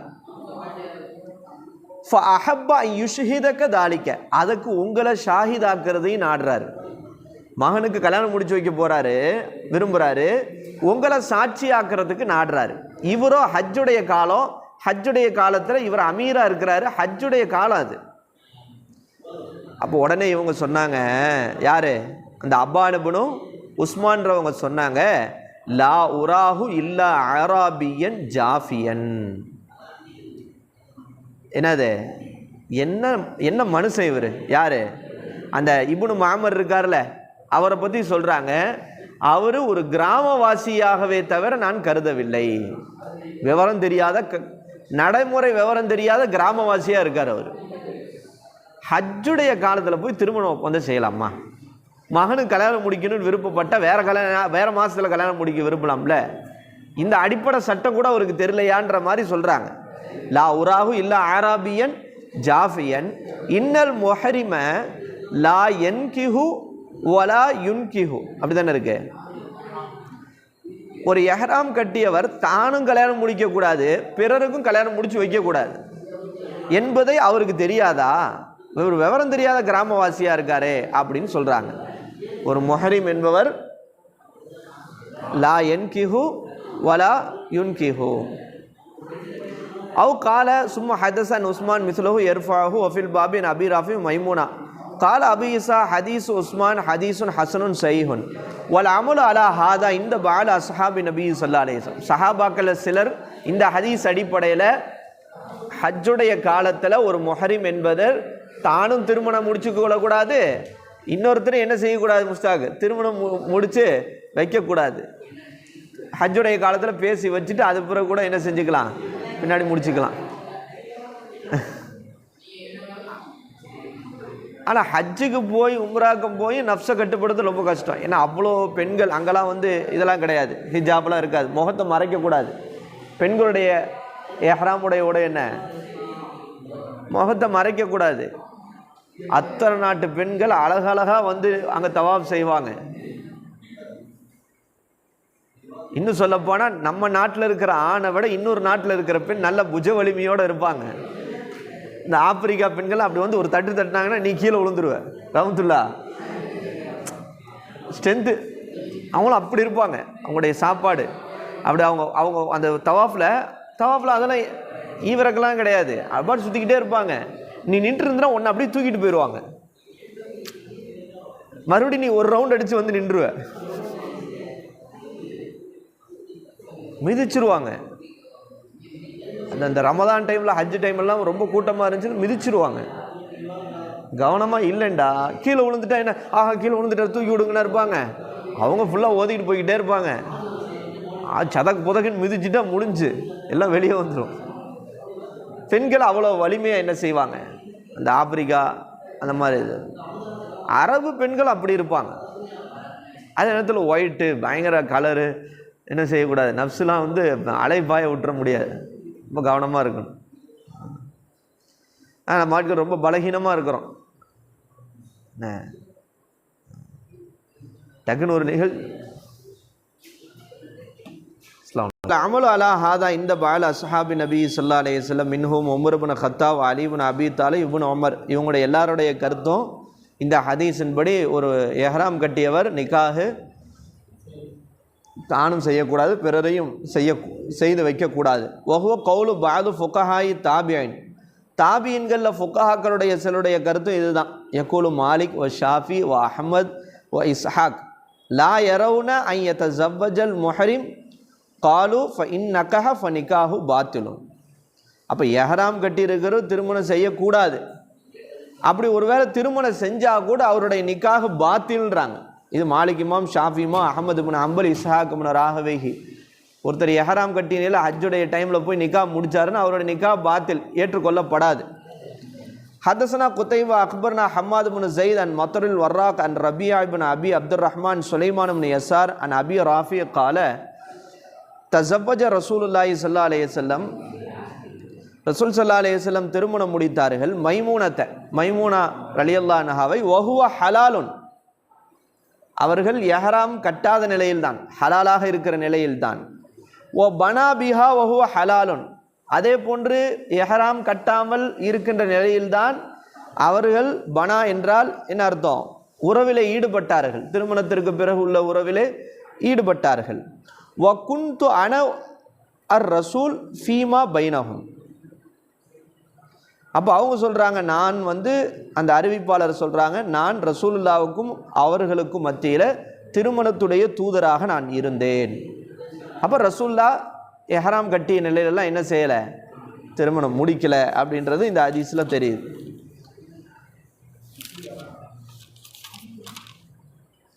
ஃபஅஹப்ப ஐ யுஷ்ஹிதக தாலிக, அதுக்கு உங்களை ஷாஹிதாக்குறதையும் நாடுறாரு. மகனுக்கு கல்யாணம் முடிச்சு வைக்க போகிறாரு, விரும்புகிறாரு, உங்களை சாட்சியாக்குறதுக்கு நாடுறாரு. இவரோ ஹஜ்ஜுடைய காலம், ஹஜ்ஜுடைய காலத்தில் இவர் அமீராக இருக்கிறாரு, ஹஜ்ஜுடைய காலம் அது. அப்போ உடனே இவங்க சொன்னாங்க, யார்? அந்த அப்பான் இப்னு உஸ்மான்றவங்க சொன்னாங்க, லா உராஹு இல்லா அராபியன் ஜாஃபியன். என்னது? என்ன என்ன மனுஷன் இவர்? யார்? அந்த இப்னு மஅமர் இருக்கார்ல, அவரை பற்றி சொல்கிறாங்க, அவர் ஒரு கிராமவாசியாகவே தவிர நான் கருதவில்லை. விவரம் தெரியாத, நடைமுறை விவரம் தெரியாத கிராமவாசியாக இருக்கார் அவர். ஹஜ்ஜுடைய காலத்தில் போய் திருமண ஒப்பந்தம் செய்யலாமா? மகனுக்கு கல்யாணம் முடிக்கணும்னு விருப்பப்பட்ட வேறு மாதத்தில் கல்யாணம் முடிக்க விரும்பலாம்ல. இந்த அடிப்படை சட்டம் கூட அவருக்கு தெரியலையான்ற மாதிரி சொல்கிறாங்க. லா உராஹு இல்லா ஆராபியன் ஜாஃபியன் இன்னல் முஹரிம லா என்கிஹு வலா யுன்கிஹு, அப்படி தானே இருக்கு. ஒரு எஹ்ராம் கட்டியவர் தானும் கல்யாணம் முடிக்கக்கூடாது, பிறருக்கும் கல்யாணம் முடிச்சு வைக்கக்கூடாது என்பதை அவருக்கு தெரியாதா? இவர் விவரம் தெரியாத கிராமவாசியாக இருக்காரே அப்படின்னு சொல்கிறாங்க. ஒரு முஹரிம் என்பவர் லா என்கிஹு வலா யுன்கிஹு. அவு கால சும்மா ஹதசன் உஸ்மான் மிஸ்லஹு எர்ஃபாஹு வஃபில் பாபின் அபி ராஃபி மைமூனா கால அபி இசா ஹதீஸ் உஸ்மான் ஹதீஸுன் ஹசனுன் சஹீஹுன் வல் அமுல் அலா ஹாதா இந்த பால் அஸ்ஹாபி நபி ஸல்லல்லாஹு அலைஹி வஸல்லம். சஹாபாக்கள் சிலர் இந்த ஹதீஸ் அடிப்படையில் ஹஜ்ஜுடைய காலத்தில் ஒரு முஹரிம் என்பவர் தானும் திருமணம் முடிச்சு கொள்ளக்கூடாது, இன்னொருத்தரும் என்ன செய்யக்கூடாது, முஸ்தாக் திருமணம் முடித்து வைக்கக்கூடாது. ஹஜ்ஜுடைய காலத்தில் பேசி வச்சுட்டு அது பிறகு கூட என்ன செஞ்சுக்கலாம், பின்னாடி முடிச்சுக்கலாம். ஆனால் ஹஜ்ஜுக்கு போய் உம்ராக்கம் போய் நஃப்ஸை கட்டுப்படுத்த ரொம்ப கஷ்டம். ஏன்னா அவ்வளோ பெண்கள் அங்கெல்லாம் இதெல்லாம் கிடையாது, ஹிஜாப்லாம் இருக்காது, முகத்தை மறைக்கக்கூடாது. பெண்களுடைய எஹ்ராமுடைய உடை என்ன, முகத்தை மறைக்கக்கூடாது. அத்தனை நாட்டு பெண்கள் அழகழகாக அங்கே தவாப் செய்வாங்க. இன்னும் சொல்லப்போனால் நம்ம நாட்டில் இருக்கிற ஆணை விட இன்னொரு நாட்டில் இருக்கிற பெண் நல்ல புஜ வலிமையோடு இருப்பாங்க. இந்த ஆப்பிரிக்கா பெண்கள் அப்படி ஒரு தட்டு தட்டினாங்கன்னா நீ கீழே விழுந்துருவ. ரஹ்மத்துல்லா ஸ்ட்ரென்த்து, அவங்களும் அப்படி இருப்பாங்க. அவங்களுடைய சாப்பாடு அப்படி அவங்க அவங்க அந்த தவாஃபில் அதெல்லாம் ஈவிரக்கெல்லாம் கிடையாது, அப்பாடு சுற்றிக்கிட்டே இருப்பாங்க. நீ நின்று இருந்தா ஒன்று அப்படியே தூக்கிட்டு போயிடுவாங்க. மறுபடியும் நீ ஒரு ரவுண்ட் அடித்து நின்றுவ, மிதிச்சிருவாங்க. அந்த ரமதான் டைமில் ஹஜ் டைம்லாம் ரொம்ப கூட்டமாக இருந்துச்சுன்னு மிதிச்சிருவாங்க. கவனமாக இல்லைண்டா கீழே விழுந்துட்டா என்ன ஆஹா கீழே விழுந்துட்டா தூக்கி விடுங்கன்னு இருப்பாங்க. அவங்க ஃபுல்லாக ஓதிக்கிட்டு போய்கிட்டே இருப்பாங்க. சதக்கு புதக்குன்னு மிதிச்சுட்டா முடிஞ்சு எல்லாம் வெளியே வந்துடும். பெண்கள் அவ்வளோ வலிமையாக என்ன செய்வாங்க, அந்த ஆப்பிரிக்கா அந்த மாதிரி இது அரபு பெண்கள் அப்படி இருப்பாங்க. அதே நேரத்தில் ஒயிட்டு பயங்கர கலரு என்ன செய்யக்கூடாது, நப்சுலாம் வந்து அலைப்பாய விட்டுற முடியாது, ரொம்ப கவனமாக இருக்கணும். நம்ம வாழ்க்கை ரொம்ப பலகீனமாக இருக்கிறோம். டக்குன்னு ஒரு அமலு அலா ஹாதா இந்த பால அஸ்ஹாபி நபி ஸல்லல்லாஹு அலைஹி வஸல்லம் மின்ஹும் உமர் இப்னு கத்தாப், அலி இப்னு அபி தாலிப், இப்னு உமர், இவங்களுடைய எல்லாருடைய கருத்தும் இந்த ஹதீஸின்படி ஒரு எஹ்ராம் கட்டியவர் நிக்காஹு தானும் செய்யக்கூடாது, பிறரையும் செய்து வைக்கக்கூடாது. வஹுவ கௌலு பாது ஃபுகஹாயி தாபியின், தாபியின்களில் ஃபுகஹாக்களுடைய சிலருடைய கருத்தும் இதுதான். யகூலு மாலிக் வ ஷாஃபி வ அஹ்மத் வ இஸ்ஹாக் லா யரவுன அன் யதஸவ்வஜல் முஹரிம் காலு ஃப இன் நகஹ ஃப நிகாஹு பாத்திலும். அப்போ எஹ்ராம் கட்டியிருக்கிற திருமணம் செய்யக்கூடாது, அப்படி ஒருவேளை திருமணம் செஞ்சால் கூட அவருடைய நிக்காஹு பாத்தில்ன்றாங்க. இது மாலிக் இமாம், ஷாஃபி இமாம், அஹமது இப்னு ஹம்பல், இஸ்ஹாக் இப்னு ராஹவேஹி. ஒருத்தர் எஹ்ராம் கட்டினில் ஹஜ்ஜுடைய டைமில் போய் நிக்கா முடிச்சாருன்னா அவருடைய நிக்கா பாத்தில், ஏற்றுக்கொள்ளப்படாது. ஹதஸனா குத்தைபா அக்பர்னா ஹம்மாத் இப்னு ஸைத் அன் மத்ருல் வர்ராக் அன் Rabia ibn Abi Abdur Rahman Sulaiman ibn Yasar அன் அபி ராஃபி கால தஸவ்வஜ ரசூலுல்லாஹி ஸல்லல்லாஹு அலைஹி வஸல்லம், ரசூல் ஸல்லல்லாஹு அலைஹி வஸல்லம் திருமணம் முடித்தார்கள் மைமூனா ரலியல்லாஹு அன்ஹாவை. வஹுவ ஹலாலுன், அவர்கள் எஹ்ராம் கட்டாத நிலையில்தான், ஹலாலாக இருக்கிற நிலையில்தான். ஓ பனா பிஹா வஹுவ ஹலாலுன், அதே போன்று எஹ்ராம் கட்டாமல் இருக்கின்ற நிலையில்தான் அவர்கள் பனா என்றால் என்ன அர்த்தம், உறவிலே ஈடுபட்டார்கள், திருமணத்திற்கு பிறகு உள்ள உறவிலே ஈடுபட்டார்கள். வ குன்து அன அர் ரசூல் ஃபீமா பைனஹும், அப்போ அவங்க சொல்கிறாங்க, நான் வந்து அந்த அறிவிப்பாளர் சொல்கிறாங்க, நான் ரசூலுல்லாவுக்கும் அவர்களுக்கும் மத்தியில் திருமணத்துடைய தூதராக நான் இருந்தேன். அப்போ ரசூல்லா எஹ்ராம் கட்டிய நிலையிலெல்லாம் என்ன செய்யலை, திருமணம் முடிக்கலை அப்படின்றது இந்த ஹதீஸில் தெரியுது.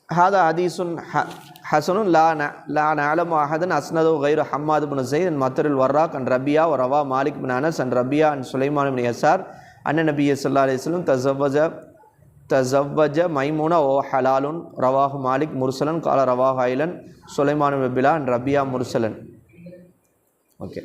ஹாதா ஹதீஸுன் ஹசனுன் லா நஅலமு அஹதன் அஸ்னது கைரு ஹம்மாத் இப்னு ஸைத் அன் மத்ருல் வர்ராக் அன் ரபியா வ ரவா மாலிக் இப்னு Anas an Rabia an Sulaiman ibn Yasar அன்ன நபிய ஸல்லல்லாஹு அலைஹி வஸல்லம் தஸவ்வஜ மைமூனா ஓ ஹலாலுன் ரவாஹு மாலிக் முர்சலன் கால ரவாஹு ஐலன் சுலைமான் இப்னு பிலா அன் ரபியா முர்சலன். ஓகே.